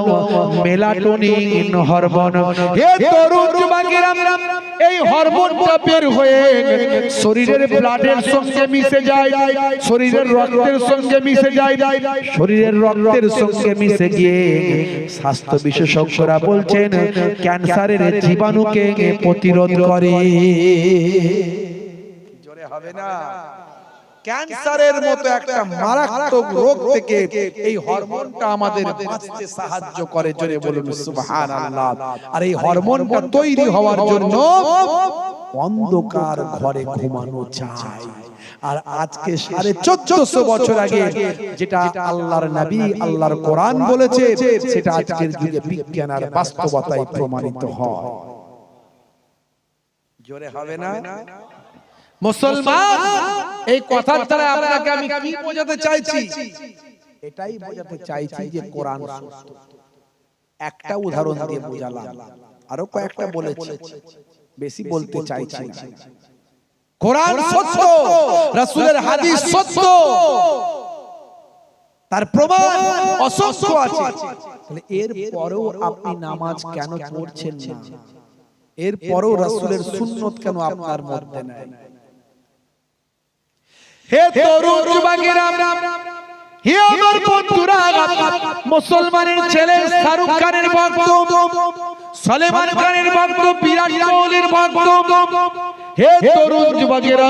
মেলাটোনিন হরমোন। হে তরুণ যুবকেরা, এই হরমোনটা বের হয়ে শরীরের ব্লাডের সঙ্গে মিশে যায়, শরীরের রক্তের সঙ্গে মিশে যায়, শরীরের রক্তের সঙ্গে মিশে গিয়ে স্বাস্থ্য বিশেষজ্ঞরা বলছেন ক্যান্সারের জীবাণুকে প্রতিরোধ করে। জোরে হবে না? ক্যান্সারের মতো একটা মারাত্মক রোগ থেকে এই হরমোনটা আমাদের বাঁচতে সাহায্য করে। জোরে বলুন সুবহানাল্লাহ। আর এই হরমোনটা তৈরি হওয়ার জন্য অন্ধকার ঘরে ঘুমানো চাই। আর আজকে 1450 বছর আগে যেটা আল্লাহর নবী, আল্লাহর কোরআন বলেছে, সেটা আজকের যুগে বিজ্ঞান আর বাস্তবতায় প্রমাণিত হয়। জোরে হবে না? মুসলমান, এই কথার দ্বারা আপনাকে আমি কি বোঝাতে চাইছি? এটাই বোঝাতে চাইছি যে কোরআন সত্য। একটা উদাহরণ দিয়ে বোঝালাম, আরো কয়েকটা বলেছি, বেশি বলতে চাইছি না। কোরআন সত্য, রাসূলের হাদিস সত্য, তার প্রমাণ অসংখ্য আছে। তাহলে এর পরেও আপনি নামাজ কেন পড়ছেন না? এর পরেও রাসূলের সুন্নাত কেন আপনার মধ্যে নাই? হে তরুণ যুবকেরা, হে আমার বন্ধুরা, মুসলমানের ছেলে শাহরুখ খানের ভক্ত, সলমান খানের ভক্ত, বিরাট কোহলির ভক্ত, হে তরুণ যুবকেরা,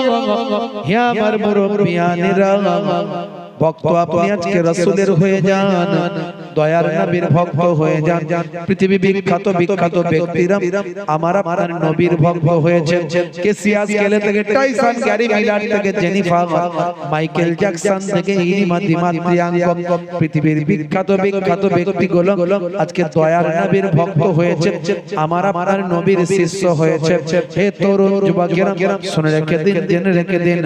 হে আমার মুরব্বিয়ানেরা, ভক্ত আপনি আজকে রাসূলের হয়ে যান, দয়ার নবীর ভক্ত হয়ে যান। পৃথিবী বিখ্যাত ব্যক্তিরা আমার আপনার নবীর ভক্ত হয়েছে। কেসিয়াস কেলে থেকে টাইসন, গ্যারি মিলার থেকে জেনিফার, মাইকেল জ্যাকসন থেকে ইনিমা দিমাত্রিয়াঙ্গম, পৃথিবীর বিখ্যাত ব্যক্তিগুলো আজকে দয়ার নবীর ভক্ত হয়েছে, আমার আপনার নবীর শিষ্য হয়েছে। হে তরুণ যুবকেরা, শুনে রেখে দিন, জেনে রেখে দিন,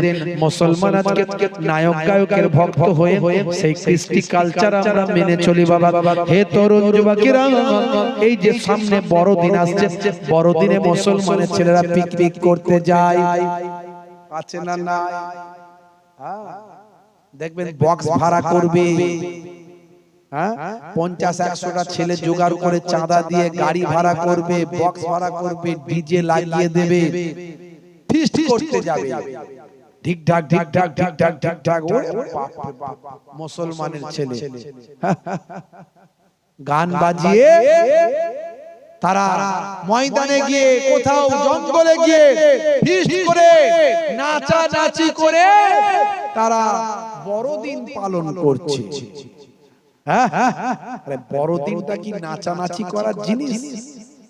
মুসলমান আজকে নায়ক গায়কের ভক্ত হয়ে সেই কৃষ্টি কালচার আমরা মেনে চলি বাবা। হে তরুণ যুবকেরা, এই যে সামনে বড়দিন আসছে, বড়দিনে মুসলমানের ছেলেরা পিকনিক করতে যায়, আছে না? না, দেখবেন বক্স ভাড়া করবে, 50-100টা ছেলে জোগাড় করে চাঁদা দিয়ে গাড়ি ভাড়া করবে, বক্স ভাড়া করবে, ডিজে লাগিয়ে দেবে, ফিস্ট করতে যাবে। ঠিকঠাক মুসলমানের ছেলে গান বাজিয়ে তারা ময়দানে গিয়ে, কোথাও জঙ্গলে গিয়ে ফিস্ট করে, নাচানাচি করে তারা বড়দিন পালন করছে। আরে বড়দিনটা কি নাচানাচি করার জিনিস?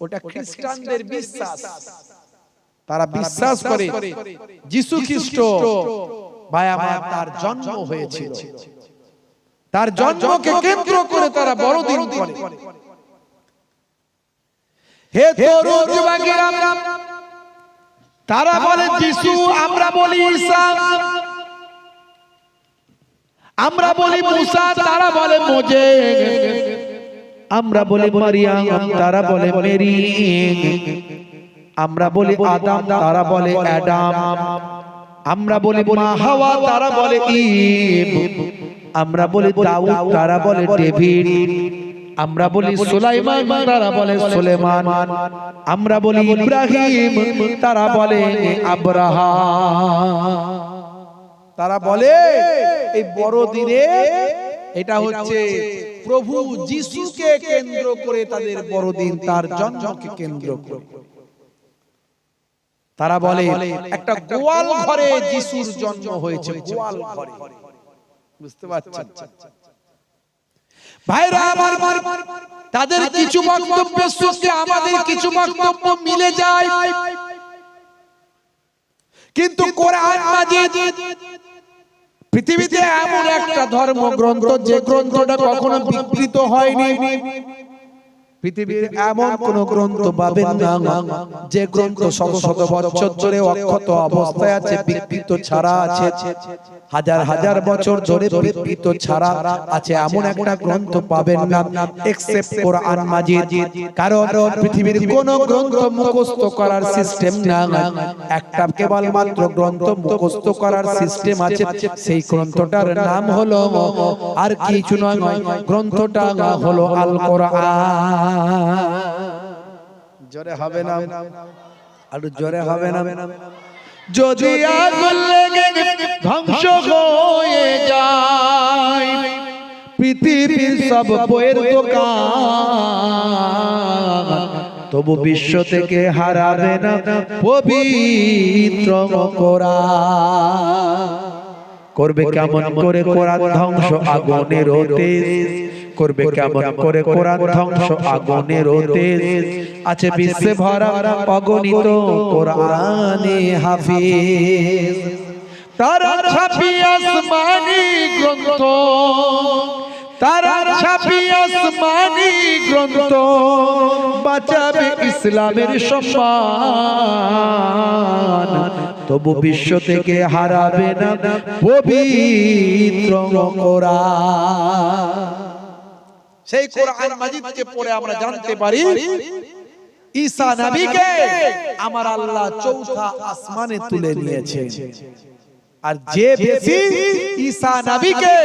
ওটা খ্রিস্টানদের বিশ্বাস। তারা বিশ্বাস করে যিশু খ্রিস্ট ভাই আমার তার জন্ম হয়েছিল, তার জন্মকে কেন্দ্র করে তারা বড়দিন করে। হে তরুণ যুবকেরা, তারা বলে যিশু, আমরা বলি ঈসা, আমরা বলি মুসা, তারা বলে মোজেস, আমরা বলি মারিয়াম, তারা বলে মেরি, আমরা বলি আদম, তারা বলে অ্যাডাম, আমরা বলি মা হাওয়া, তারা বলে ঈভ, আমরা বলি দাউদ, তারা বলে ডেভিড। আমরা বলি সুলাইমান, তারা বলে সুলেমান। আমরা বলি ইব্রাহিম, তারা বলে আব্রাহাম। তারা বলে এই বড়দিনে এটা হচ্ছে প্রভু যিশুকে কেন্দ্র করে তাদের বড়দিন, তার জন্মকে কেন্দ্র করে। তারা বলে একটা গোয়াল ঘরে যিশুর জন্ম হয়েছে, গোয়াল ঘরে। বুঝতে পারছেন ভাইরা আমার, তাদের কিছু বক্তব্যের সঙ্গে আমাদের কিছু বক্তব্য মিলে যায়, কিন্তু কোরআন মাজিদ পৃথিবীতে এমন একটা ধর্মগ্রন্থ যে গ্রন্থটা কখনো বিকৃত হয়নি। পৃথিবীর এমন কোন গ্রন্থ পাবেন না যে গ্রন্থ শত শত বছর ধরে অক্ষত অবস্থায় আছে, বিকৃত ছাড়া আছে। হাজার হাজার বছর ধরে বিকৃত ছাড়া আছে এমন একটা গ্রন্থ পাবেন না এক্সেপ্ট কোরআন মাজিদ। কারণ পৃথিবীর কোন গ্রন্থ মুখস্থ করার সিস্টেম না, একটা কেবলমাত্র গ্রন্থ মুখস্থ করার সিস্টেম আছে, সেই গ্রন্থটার নাম হলো আর কিছু নয়, গ্রন্থটা হলো আল কোরআন। জোরে হবে না, আর জোরে হবে না। যদি আগুন লেগে ধ্বংস হয়ে যায় পৃথিবীর সব বইয়ের দোকান, তবু বিশ্ব থেকে হারাবে না পবিত্র কোরআন। করবে কেমন করে কোরআন ধ্বংস আগুনের তেজ, করবে কেমন করে কোরআন ধ্বংস আগুনের তেজ। আছে বিশ্বে ভরা অগণিত কোরআনে হাফিজ, তারা ছাপি আসমানি গ্রন্থ, তারা ছাপি আসমানি গ্রন্থ, বাঁচাবে ইসলামের সম্মান, তবু বিশ্ব থেকে হারাবে না পবিত্র কোরআন। সেই কোরআন মাজিদকে পড়ে আমরা জানতে পারি ঈসা নবীকে আমার আল্লাহ চৌথা আসমানে তুলে নিয়েছেন। আর যে ব্যক্তি ঈসা নবীকে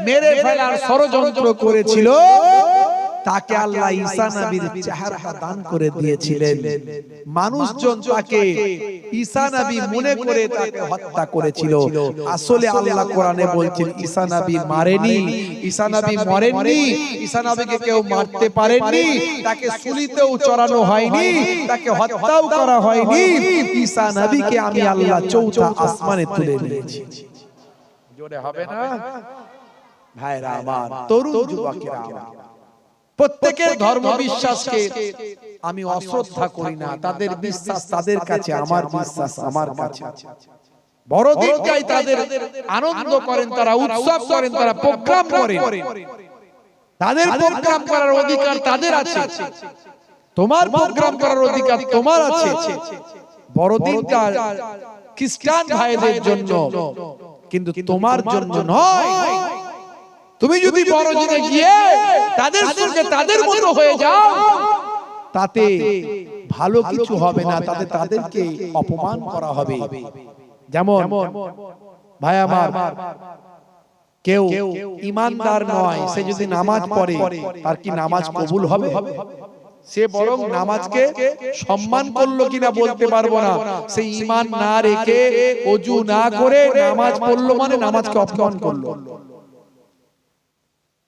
মেরে ফেলার ষড়যন্ত্র করেছিল তাকে আল্লাহ ঈসা নবীর চেহারা দান করে দিয়েছিলেন। মানুষজন তাকে ঈসা নবী মনে করে তাকে হত্যা করেছিল। আসলে আল্লাহ কোরআনে বলছেন ঈসা নবী মারেনি, ঈসা নবী মরেননি, ঈসা নবীকে কেউ মারতে পারেননি, তাকে সুলিতেও চড়ানো হয়নি, তাকে হত্যাও করা হয়নি। ঈসা নবীকে আমি আল্লাহ চৌথা আসমানে তুলে নিয়েছি। জোরে হবে না ভাইরা আমার, তরুণ যুবকেরা আমার, প্রত্যেকের ধর্ম বিশ্বাসকে আমি অশ্রদ্ধা করি না। তাদের বিশ্বাস তাদের কাছে, আমার বিশ্বাস আমার কাছে। বড়দিনটাই তাদের আনন্দ করেন, তারা উৎসব করেন, তারা প্রোগ্রাম করেন। তাদের প্রোগ্রাম করার অধিকার তাদের আছে, তোমার প্রোগ্রাম করার অধিকার তোমার আছে। বড়দিনটা খ্রিস্টান ভাইদের জন্য, কিন্তু তোমার জন্য নয়। তুমি যদি বড়দিনে গিয়ে তাদের সঙ্গে তাদের মতো হয়ে যাও তাতে ভালো কিছু হবে না, তাতে তাদেরকে অপমান করা হবে। যেমন ভাই আমার, কেউ ঈমানদার নয়, সে যদি নামাজ পড়ে তার কি নামাজ কবুল হবে? সে বরং নামাজকে সম্মান করলো কিনা বলতে পারবো না। সে ঈমান না রেখে ওযু না করে নামাজ পড়লো মানে নামাজকে অপমান করলো।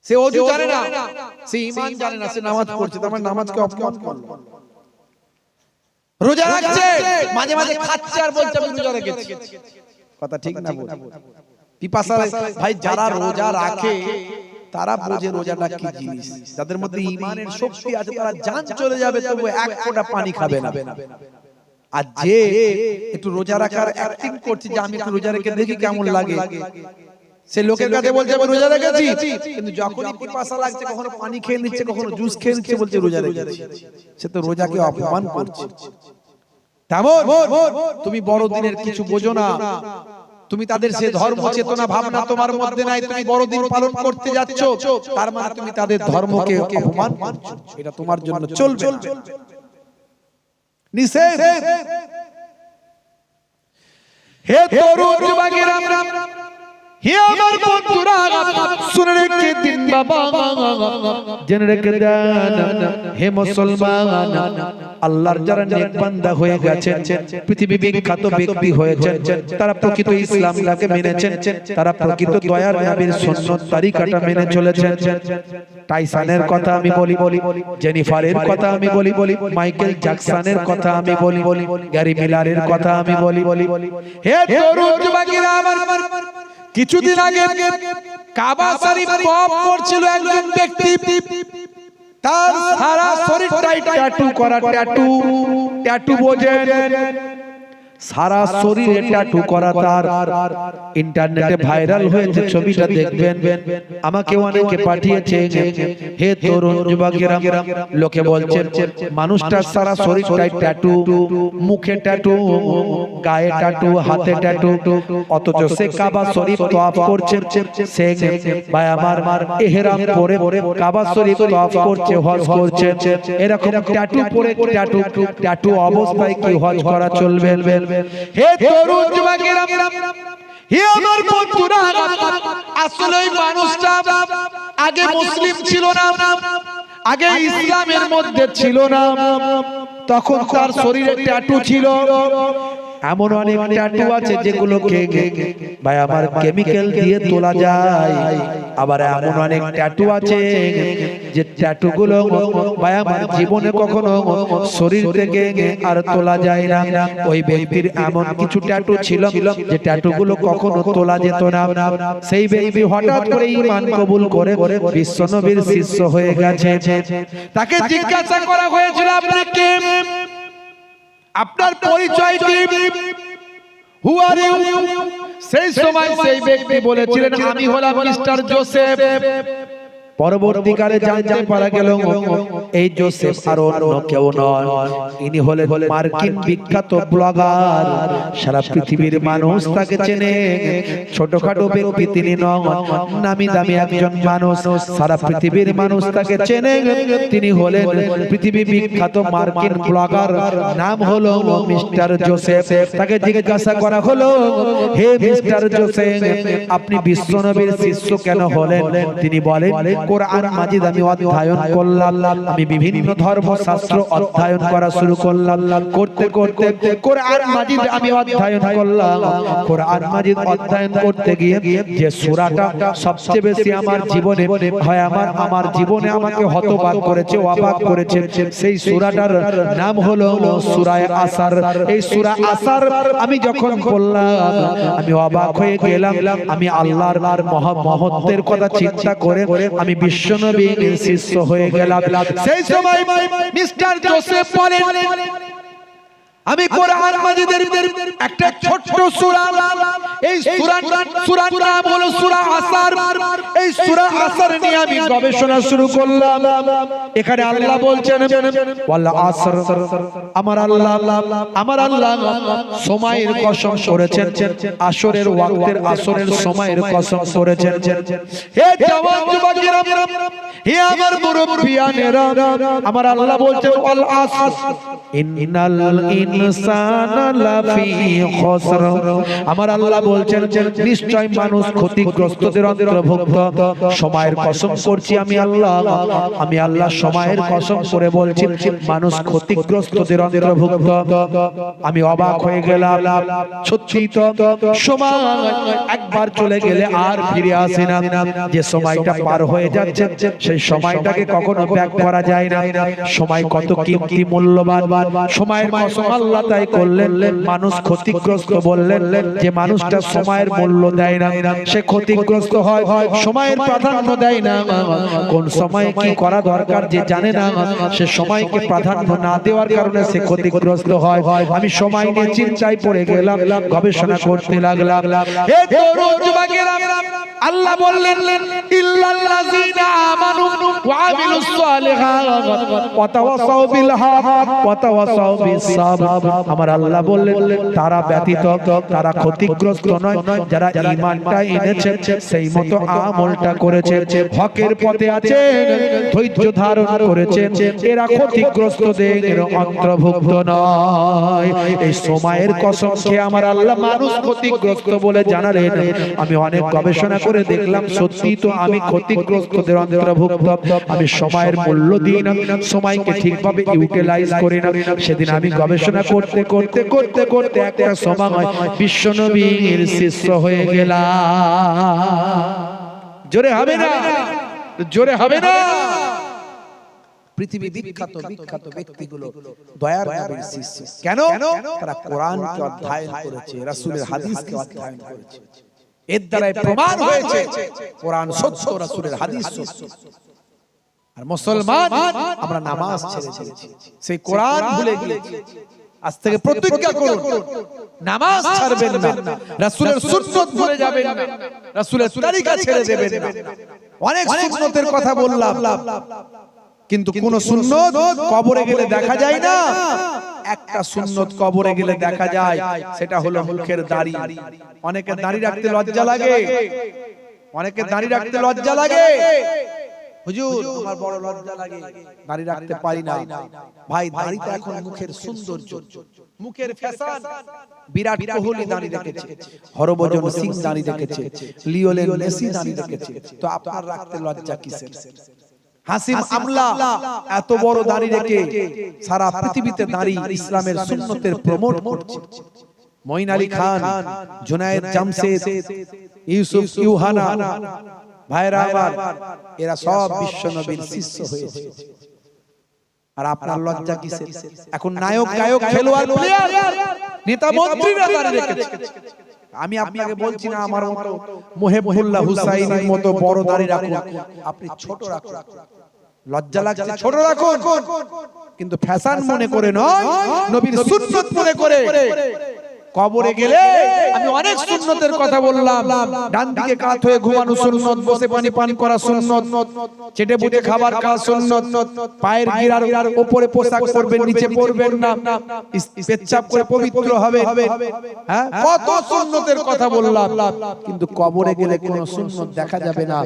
সে ওযু জানে না, সে ঈমান জানে না, সে নামাজ পড়ছে, তার মানে নামাজকে অপমান করলো। রোজা রাখছে, মাঝে মাঝে খাচ্ছে আর বলছে আমি রোজা রেখেছি। কথা ঠিক না? পিপাসা ভাই, যারা রোজা রাখে তারা বোঝে রোজাটা কি জিনিস। যাদের মধ্যে ঈমানের শক্তি আছে তারা জান চলে যাবে তবু এক ফোঁটা পানি খাবে না। আর যে একটু রোজা রাখার অ্যাক্টিং করছে যে আমি একটু রোজা রেখে দেখি কেমন লাগে, সে লোকের কাছে বলছে আমি রোজা রেখেছি, কিন্তু যখনই পিপাসা লাগছে কখনো পানি খেয়ে নিচ্ছে, কখনো জুস খেয়ে নিচ্ছে, বলছে রোজা রেখেছি। সে তো রোজাকে অপমান করছে। তেমন তুমি বড়দিনের কিছু বোঝো না, তুমি তাদের সে ধর্ম চেতনা ভাবনা তোমার মধ্যে নাই, তুমি বড়দিন পালন করতে যাচ্ছ, তার মানে তুমি তাদের ধর্মকে অপমান করছো। এটা তোমার জন্য চলবে না, নিষেধ। হে তরুণ যুবকেরা, হে আমার বন্ধুরা, শুনে রেখে দিন বাবা, জেনে রেখে দেন হে মুসলমান, আল্লাহর যারা নেক বান্দা হয়ে গেছেন, পৃথিবী বিখ্যাত ব্যক্তি হয়েছেন, তারা প্রকৃত ইসলামকে মেনেছেন, তারা প্রকৃত দয়ার নবীর সুন্নাত তরিকাটা মেনে চলেছেন। টাইসনের কথা আমি বলি, জেনিফারের কথা আমি বলি, মাইকেল জ্যাকসনের কথা আমি বলি, গ্যারি মিলারের কথা আমি বলি। হে তরুণ যুবকেরা আমার, কিছুদিন আগে কাবা শরীফ তওয়াফ করছিল একজন ব্যক্তি, তার সারা শরীরটাই ট্যাটু করা, ট্যাটু বোঝেন, সারা শরীরে ট্যাটু করা, তার ইন্টারনেটে ভাইরাল হয়েছে, ছবিটা দেখবেন, আমাকে অনেকে পাঠিয়েছে। হে তরুণ যুবকেরা, লোকে বলছে মানুষটার সারা শরীরটাই ট্যাটু, মুখে ট্যাটু, গায়ে ট্যাটু, হাতে ট্যাটু, অথচ সে কাবা শরীফ তওয়াফ করছে, সে ভাই আমার ইহরাম পরে কাবা শরীফ তওয়াফ করছে, হজ করছে, এরকম ট্যাটু পরে ট্যাটু অবস্থায় কি হজ করা চলবে? হে তরুণ যুবকেরা, হে আমার বন্ধুরা, আসলে এই মানুষটা আগে মুসলিম ছিল না, আগে ইসলামের মধ্যে ছিল না, তখন তার শরীরে ট্যাটু ছিল। এমন অনেক ট্যাটু আছে যেগুলোকে ভাই আমার কেমিক্যাল দিয়ে তোলা যায়, আবার এমন অনেক ট্যাটু আছে যে ট্যাটু গুলো ভাই আমার জীবনে কখনো শরীর থেকে আর তোলা যায় না। ওই ব্যক্তির এমন কিছু ট্যাটু ছিল যে ট্যাটু গুলো কখনো তোলা যেত না। সেই ব্যক্তি হঠাৎ করে ঈমান কবুল করে বিশ্বনবীর শিষ্য হয়ে গেছে। তাকে জিজ্ঞাসা করা হয়েছিল, আপনি কে, আপনার পরিচয় কি, হু আর ইউ? সেই সময় সেই ব্যক্তি বলেছিলেন, আমি হলাম মিস্টার জোসেফ। পরবর্তীকালে জানতে পারা গেল এই জোসেফ আর অন্য কেউ নয়, ইনি হলেন মার্কিন বিখ্যাত ব্লগার। সারা পৃথিবীর মানুষ তাকে চেনে, ছোটখাটো ব্যক্তি তিনি নন, নামি দামি একজন মানুষ, সারা পৃথিবীর মানুষ তাকে চেনে। তিনি হলেন পৃথিবী বিখ্যাত মার্কিন ব্লগার, নাম হলো মিস্টার জোসেফ। তাকে জিজ্ঞাসা করা হলো, হে মিস্টার জোসেফ, আপনি বিশ্বনবীর শিষ্য কেন হলেন? তিনি বলেন, কোরআন মাজিদ আমি অধ্যয়ন করলাম, আমি বিভিন্ন ধর্মশাস্ত্র অধ্যয়ন করা শুরু করলাম, করতে করতে কোরআন মাজিদ আমি অধ্যয়ন করলাম। কোরআন মাজিদ অধ্যয়ন করতে গিয়ে যে সূরাটা সবচেয়ে বেশি আমার জীবনে হয়, আমার জীবনে আমাকে হতবাক করেছে, অবাক করেছে, সেই সূরাটার নাম হলো সূরা আসার। এই সূরা আসার আমি যখন পড়লাম আমি অবাক হয়ে গেলাম, আমি আল্লাহর মহত্বের কথা চিন্তা করে আমি বিশ্বনবীর শিষ্য হয়ে গেলাম। সেই সময় মিস্টার জোসেফ বলেন, আমি কোরআন মাজিদের একটা ছোট্ট সূরা, এই সূরার নাম হলো সূরা আসার। এই সূরা আসার নিয়ে আমি গবেষণা শুরু করলাম। এখানে আল্লাহ বলছেন, ওয়াল আসর, আমার আল্লাহ সময়ের কসম করেছেন, আসরের ওয়াক্তের, আসরের সময়ের কসম করেছেন। হে জওয়ান যুবকেরা, হে আমার মুরব্বিয়ানেরা, আমার আল্লাহ বলছেন, ওয়াল আসর ইন্নাল ইনসানা লাফি খুসর। আমার আল্লাহ বলছেন নিশ্চয় মানুষ ক্ষতিগ্রস্তদের অন্তর্ভুক্ত। সময়ের কসম করছি আমি আল্লাহ সময়ের কসম করে বলছি মানুষ ক্ষতিগ্রস্তদের অন্তর্ভুক্ত। আমি অবাক হয়ে গেলাম, সত্যি তো সময় একবার চলে গেলে আর ফিরে আসে না। যে সময়টা পার হয়ে যাচ্ছে সেই সময়টাকে কখনো ব্যাক করা যায় না। সময় কত কিমতি, মূল্যবান। সময়ের কসম আল্লাহ তাই করলেন, মানুষ ক্ষতিগ্রস্ত বললেন যে মানুষটা সময়ের মূল্য দেয় না, সে ক্ষতিগ্রস্ত হয়, সময়ের প্রাধান্য দেয় না। কোন সময়ে কি করা দরকার যে জানে না, সে সময়কে প্রাধান্য না দেওয়ার কারণে সে ক্ষতিগ্রস্ত হয়। আমি সময় নিয়ে চিন্তায় পড়ে গেলাম, গবেষণা করতে লাগলাম। হে তরুণ যুবকেরা, আল্লাহ বললেন, ইল্লাল্লাযীনা আমানু ওয়া আমিলুস সালিহাত ওয়া তাওয়াসাউ বিল হক ওয়া তাওয়াসাউ বিস সাবর। আমার আল্লাহ বললেন তারা ব্যতীত তারা ক্ষতিগ্রস্ত নয়, যারা ঈমানটা এনেছে সেই মতো আমলটা করেছে, হকের পথে আছে, ধৈর্য ধারণ করেছে, এরা ক্ষতিগ্রস্তদের অন্তর্ভুক্ত নয়। এই সময়ের কসম খেয়ে আমার আল্লাহ মানুষ ক্ষতিগ্রস্ত বলে জানালেন। আমি অনেক গবেষণা করে দেখলাম সত্যি তো আমি ক্ষতিগ্রস্তদের অন্তর্ভুক্ত। আমি সময়ের মূল্য দিই না, সময়কে ঠিকভাবে ইউটিলাইজ করি না। সেদিন আমি গবেষণা করতে করতে করতে করতে একটা সময় বিশ্বনবীর শিষ্য হয়ে গেলাম। জোরে হবে না, জোরে হবে না। পৃথিবী বিখ্যাত বিখ্যাত ব্যক্তিগুলো দয়ার নবীর শিষ্য। কেন? তারা কোরআনকে অধ্যয়ন করেছে, রাসূলের হাদিসকে অধ্যয়ন করেছে। এর দ্বারাই প্রমাণ হয়েছে কোরআন সত্য, রাসূলের হাদিস সত্য। আর মুসলমান আমরা নামাজ ছেড়ে দিয়েছি, সেই কোরআন ভুলে গিয়েছি। আজ থেকে প্রতিজ্ঞা করুন নামাজ ছাড়বেন না, রাসূলের সুন্নাত ভুলে যাবেন না, রাসূলের তরিকা ছেড়ে দেবেন না। অনেক সুন্নতের কথা বললাম, কিন্তু কোন সুন্নত কবরে গেলে দেখা যায় না। একটা সুন্নত কবরে গেলে দেখা যায়, সেটা হলো মুখের দাড়ি। অনেকে দাড়ি রাখতে লজ্জা লাগে, অনেকে দাড়ি রাখতে লজ্জা লাগে। হুজুর আমার বড় লজ্জা লাগে, দাড়ি রাখতে পারি না। ভাই দাড়িটা এখন মুখের সৌন্দর্য, মুখের ফ্যাশন। বিরাট কোহলি দাড়ি রেখেছে, হরভজন সিং দাড়ি রেখেছে, লিওনেল মেসি দাড়ি রেখেছে, তো আপনার রাখতে লজ্জা কিসের? হাসিম আমলা এত বড় দাড়ি রেখে সারা পৃথিবীতে দাড়ি ইসলামের সুন্নতের প্রমোট করছে। মঈন আলী খান, জুনায়েদ জামশেদ, ইউসুফ ইউহানা ভাইরা আমার, এরা সব বিশ্বনবীর শিষ্য হয়েছে। আর আপনার লজ্জা কিসের? এখন নায়ক গায়ক খেলোয়াড় প্লেয়ার নেতা মন্ত্রীরা দাড়ি রেখেছে। আমি আপনাকে বলছি না আমার মতো মুহিবুল্লাহ হুসাইনের মতো বড় দাড়ি রাখুন, আপনি ছোট রাখুন। লজ্জা লাগছে ছোট রাখুন, কিন্তু ফ্যাশন মনে করে নয়, নবীর সুন্নাত মনে করে। কবরে গেলে আমি অনেক সুন্নতের কথা বললাম। ডান দিকে কাত হয়ে ঘুমানো সুন্নত, বসে পানি পান করা সুন্নত, চেটে বুটে খাবার খাওয়া সুন্নত, পায়ের গিরার উপরে পোশাক পরবেন, নিচে পরবেন না, পেচ্ছাপ করে পবিত্র হবে। হ্যাঁ, কত সুন্নতের কথা বললাম, কিন্তু কবরে গেলে কোনো সুন্নত দেখা যাবে না।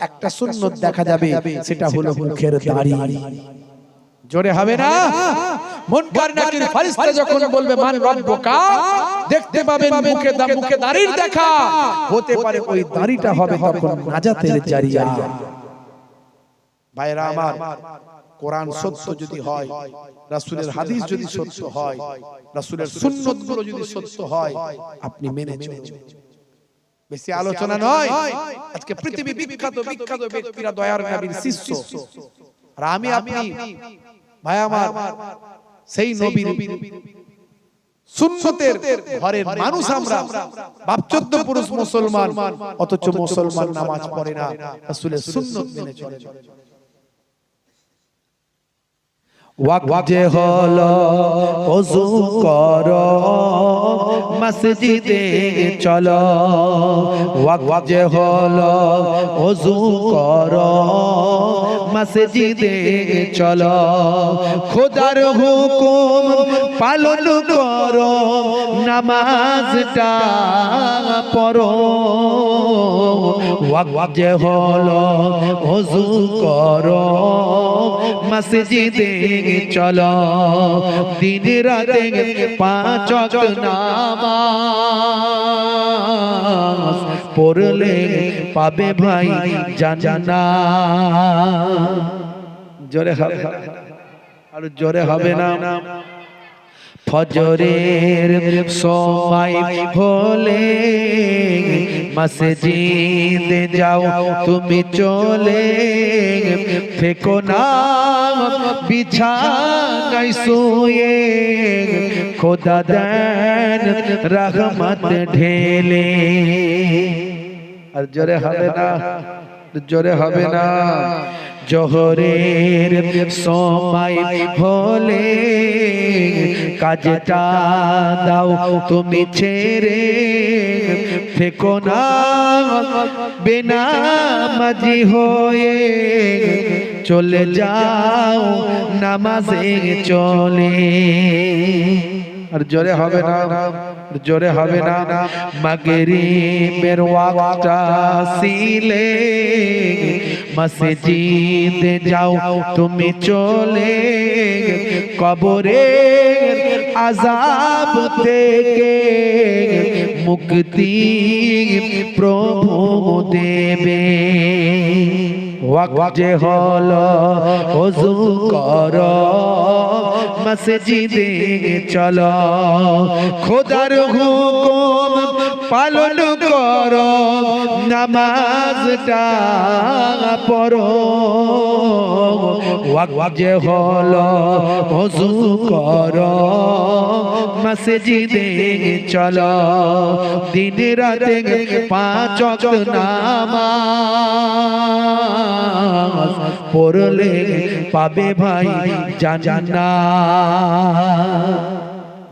একটা সুন্নত দেখা যাবে, সেটা হলো মুখের দাড়ি। জোরে হবে না? মুনকার নাকির ফেরেশতা যখন বলবে মান রব্বুকা, দেখতে পাবেন মুখে দাড়ির দেখা। হতে পারে ওই দাড়িটা হবে তখন নাজাতের জারিয়া। ভাইরা আমার, কোরআন সত্য যদি হয়, রাসূলের হাদিস যদি সত্য হয়, রাসূলের সুন্নাতগুলো যদি সত্য হয়, আপনি মেনে চলুন। বেশি আলোচনা নয়। আজকে পৃথিবী বিখ্যাত বিখ্যাত ব্যক্তিরা দয়ার নবীর শিষ্য, আর আমি আপনি ভাই আমার সেই নবীর সুন্নতের ঘরের মানুষ। আমরা বাপ 14 পুরুষ মুসলমান, অথচ মুসলমান নামাজ পড়ে না, রাসূলের সুন্নাত মেনে চলে। ওয়াক্তে হলো ওযু করো, মসজিদে চলো। ওয়াক্তে হলো ওযু করো, মসজিদে চলো। খোদার হুকুম পালন করো, নামাজটা পড়ো। ওয়াক্তে হলো ওযু করো, মসজিদে চলো। দিন রাতে 5 ওয়াক্ত নামাজ পড়লে পাবে ভাই জান্নাত। জোরে হবে আর জোরে হবে না। ফজরের সময় হলে মসজিদে যাও তুমি চলে, থেকো না বিছানায় শুয়ে, খোদা দেন রহমত ঢেলে। আর জোরে হবে না, জোরে হবে না। জোহরের সময় হলে কাজটা দাও তুমি ছেড়ে, থেকো না বেনামাজি হয়ে, চলে যাও নামাজে চলে। আর জোরে হবে না, জোরে হবে না। মাগরিবের ওয়াক্তটা সিলে, মসজিদে যাও তুমি চলে, কবরের আযাব থেকে মুক্তি প্রভু দেবে। ওয়াক্ত যে হলো ওযু করো, মসজিদে চলো, খোদার হুকুম পালন করো, নামাজটা পড়ো। ওয়াক্ত যে হলো ওযু করো, মসজিদে চলো, দিন রাতে 5 ওয়াক্ত নামাজ পড়লে পাবে ভাই জান্নাত।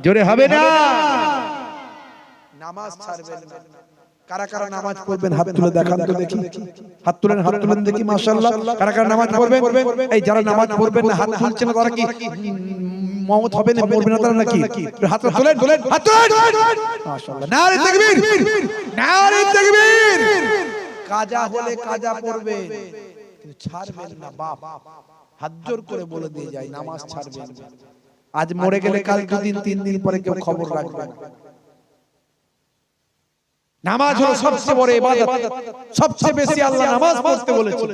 জোরে হবে না। নামাজ ছাড়বেন না। কারা কারা নামাজ পড়বেন হাত তুলে দেখান তো দেখি। হাত তুলেন, হাত তুলেন দেখি মাশাআল্লাহ। কারা কারা নামাজ পড়বেন? এই যারা নামাজ পড়বেন না হাত তুলছেন না তারা কি মওত হবে না, মরবে না তারা নাকি? হাত তুলেন, তুলেন, হাত তুলেন মাশাআল্লাহ। নারে তাকবীর, নারে তাকবীর। কাজা হলে কাজা পড়বে কিন্তু ছাড়বেন না বাপ। হাত জোর করে বলে দিয়ে যায় নামাজ ছাড়বেন না। আজ মরে গেলে কাল 2 দিন 3 দিন পরে কেউ খবর রাখবে না। নামাজ হলো সবচেয়ে বড় ইবাদত, সবচেয়ে বেশি আল্লাহ নামাজ পড়তে বলেছেন।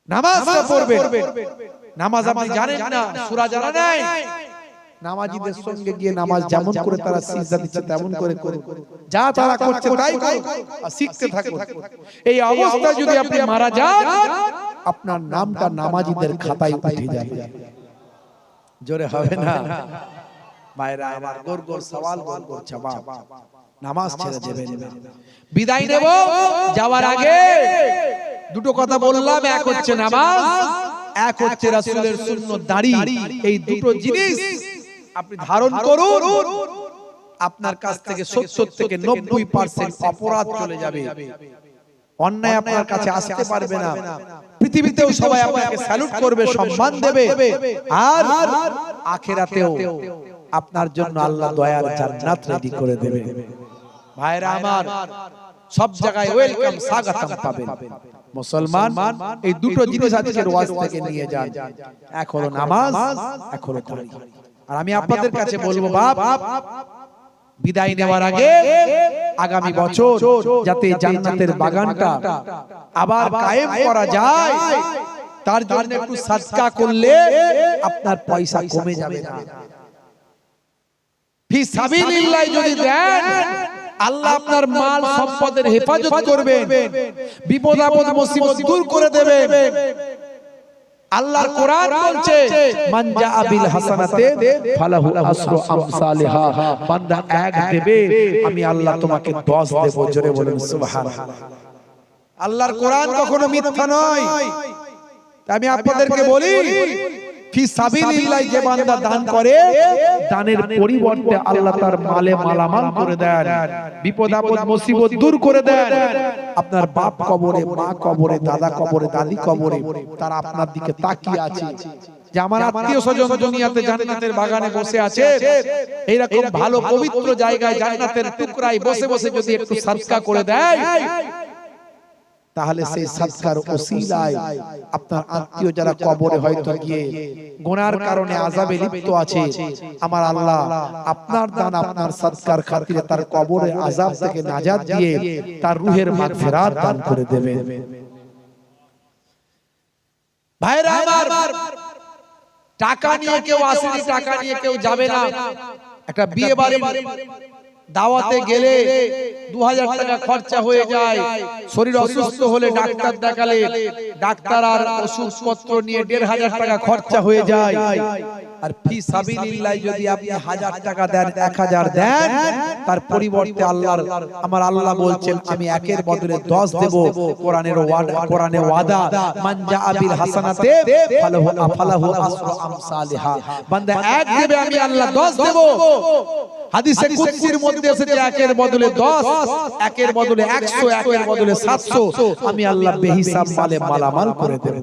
নামাজটা পড়বেন। নামাজ আপনি জানেন না, সূরা জানা নাই, নামাজীদের সঙ্গে গিয়ে নামাজ যেমন করে তারা সিজদা দিচ্ছে তেমন করে করুন, যা তারা করছে তাই করুন আর শিখতে থাকুন। এই অবস্থায় যদি আপনি মারা যান, আপনার নামটা নামাজীদের খাতায় উঠে যাবে। জোরে হবে না ভাইরা আমার? গোর গোর সওয়াল, গোর গোর জবাব। নামাজ ছেড়ে দেবেন না। বিদায় নেব, যাওয়ার আগে দুটো কথা বললাম। এক হচ্ছে নামাজ, এক হচ্ছে রাসূলের সুন্নাত দাড়ি। এই দুটো জিনিস আপনি ধারণ করুন, আপনার কাছ থেকে 70 থেকে 90% অপরাধ চলে যাবে। অন্যায় আপনার কাছে আসতে পারবে না। পৃথিবীতেও সবাই আপনাকে স্যালুট করবে, সম্মান দেবে, আর আখিরাতেও আপনার জন্য আল্লাহ দয়ার জান্নাত রেডি করে দেবে। ভাইরা আমার, সব জায়গায় ওয়েলকাম, স্বাগতম পাবেন। মুসলমান এই দুটো জিনিস আজকের ওয়াজ থেকে নিয়ে যান। এক হলো নামাজ, এক হলো দাড়ি। আর আমি আপনাদের কাছে বলবো বাপ, বিদায় নেওয়ার আগে আগামী বছর যাতে জান্নাতের বাগানটা আবার কায়েম করা যায়, তার জন্য একটু সাদকা করলে আপনার পয়সা কমে যাবে না। ফি সাবিলিল্লাহ যদি দেন, আল্লাহ আপনার মাল সম্পদের হেফাজত করবেন, বিপদ আপদ মুসিবত দূর করে দেবেন। আল্লাহর কোরআন বলছে মান জাআ বিল হাসানাতে ফালাহু আসরু আমসালিহা। বান্দা 1 দেবে, আমি আল্লাহ তোমাকে 10 দেব। জোরে বলুন সুবহানাল্লাহ। আল্লাহর কোরআন কখনো মিথ্যা নয়। আমি আপনাদেরকে বলি, ফি সাবিলিল্লাহ যে বান্দা দান করে, দানের পরিবর্তে আল্লাহ তার মালে মালামাল করে দেন, বিপদ আপদ মুসিবত দূর করে দেন। আপনার বাপ কবরে, মা কবরে, দাদা কবরে, দাদি কবরে, তারা আপনার দিকে তাকিয়ে আছে যে আমার আত্মীয় স্বজন দুনিয়াতে জান্নাতের বাগানে বসে আছে। এইরকম ভালো পবিত্র জায়গায় জান্নাতের টুকরায় বসে বসে যদি একটু সাদকা করে দেয়, তাহলে সেই সাদকার ওসিলায় আপনার আত্মীয় যারা কবরে হয়তো গিয়ে গুনার কারণে আযাবে লিপ্ত আছে, আমার আল্লাহ আপনার দান, আপনার সাদকার খাতিরে তার কবরের আযাব থেকে নাজাত দিয়ে তার রূহের মাগফিরাত দান করে দেবেন। ভাইরা আমার, টাকা নিয়ে কেউ আসেনি, টাকা নিয়ে কেউ যাবে না। একটা বিয়ে বাড়ি দাওয়াতে গেলে 2000 টাকা খরচা হয়ে যায়। শরীর অসুস্থ হলে ডাক্তার দেখালে ডাক্তার আর ওষুধপত্র নিয়ে 1500 টাকা খরচা হয়ে যায়। আর ফি সাবিলিল্লাহ যদি আপনি 1000 টাকা দেন 1000 দেন তার পরিবর্তে আমার আল্লাহ বলছেন আমি একের বদলে 10 দেব কোরআনে ওয়াদা মান জাআ বিল হাসানাতে ফালাহু আসরু আমসালিহা বান্দা এক দেবে আমি আল্লাহ 10 দেব হাদিসে কুদসির মধ্যে এসেছে একের বদলে 10 একের বদলে 100 একের বদলে 700 আমি আল্লাহ বেহিসাব মালে মালামাল করে দেব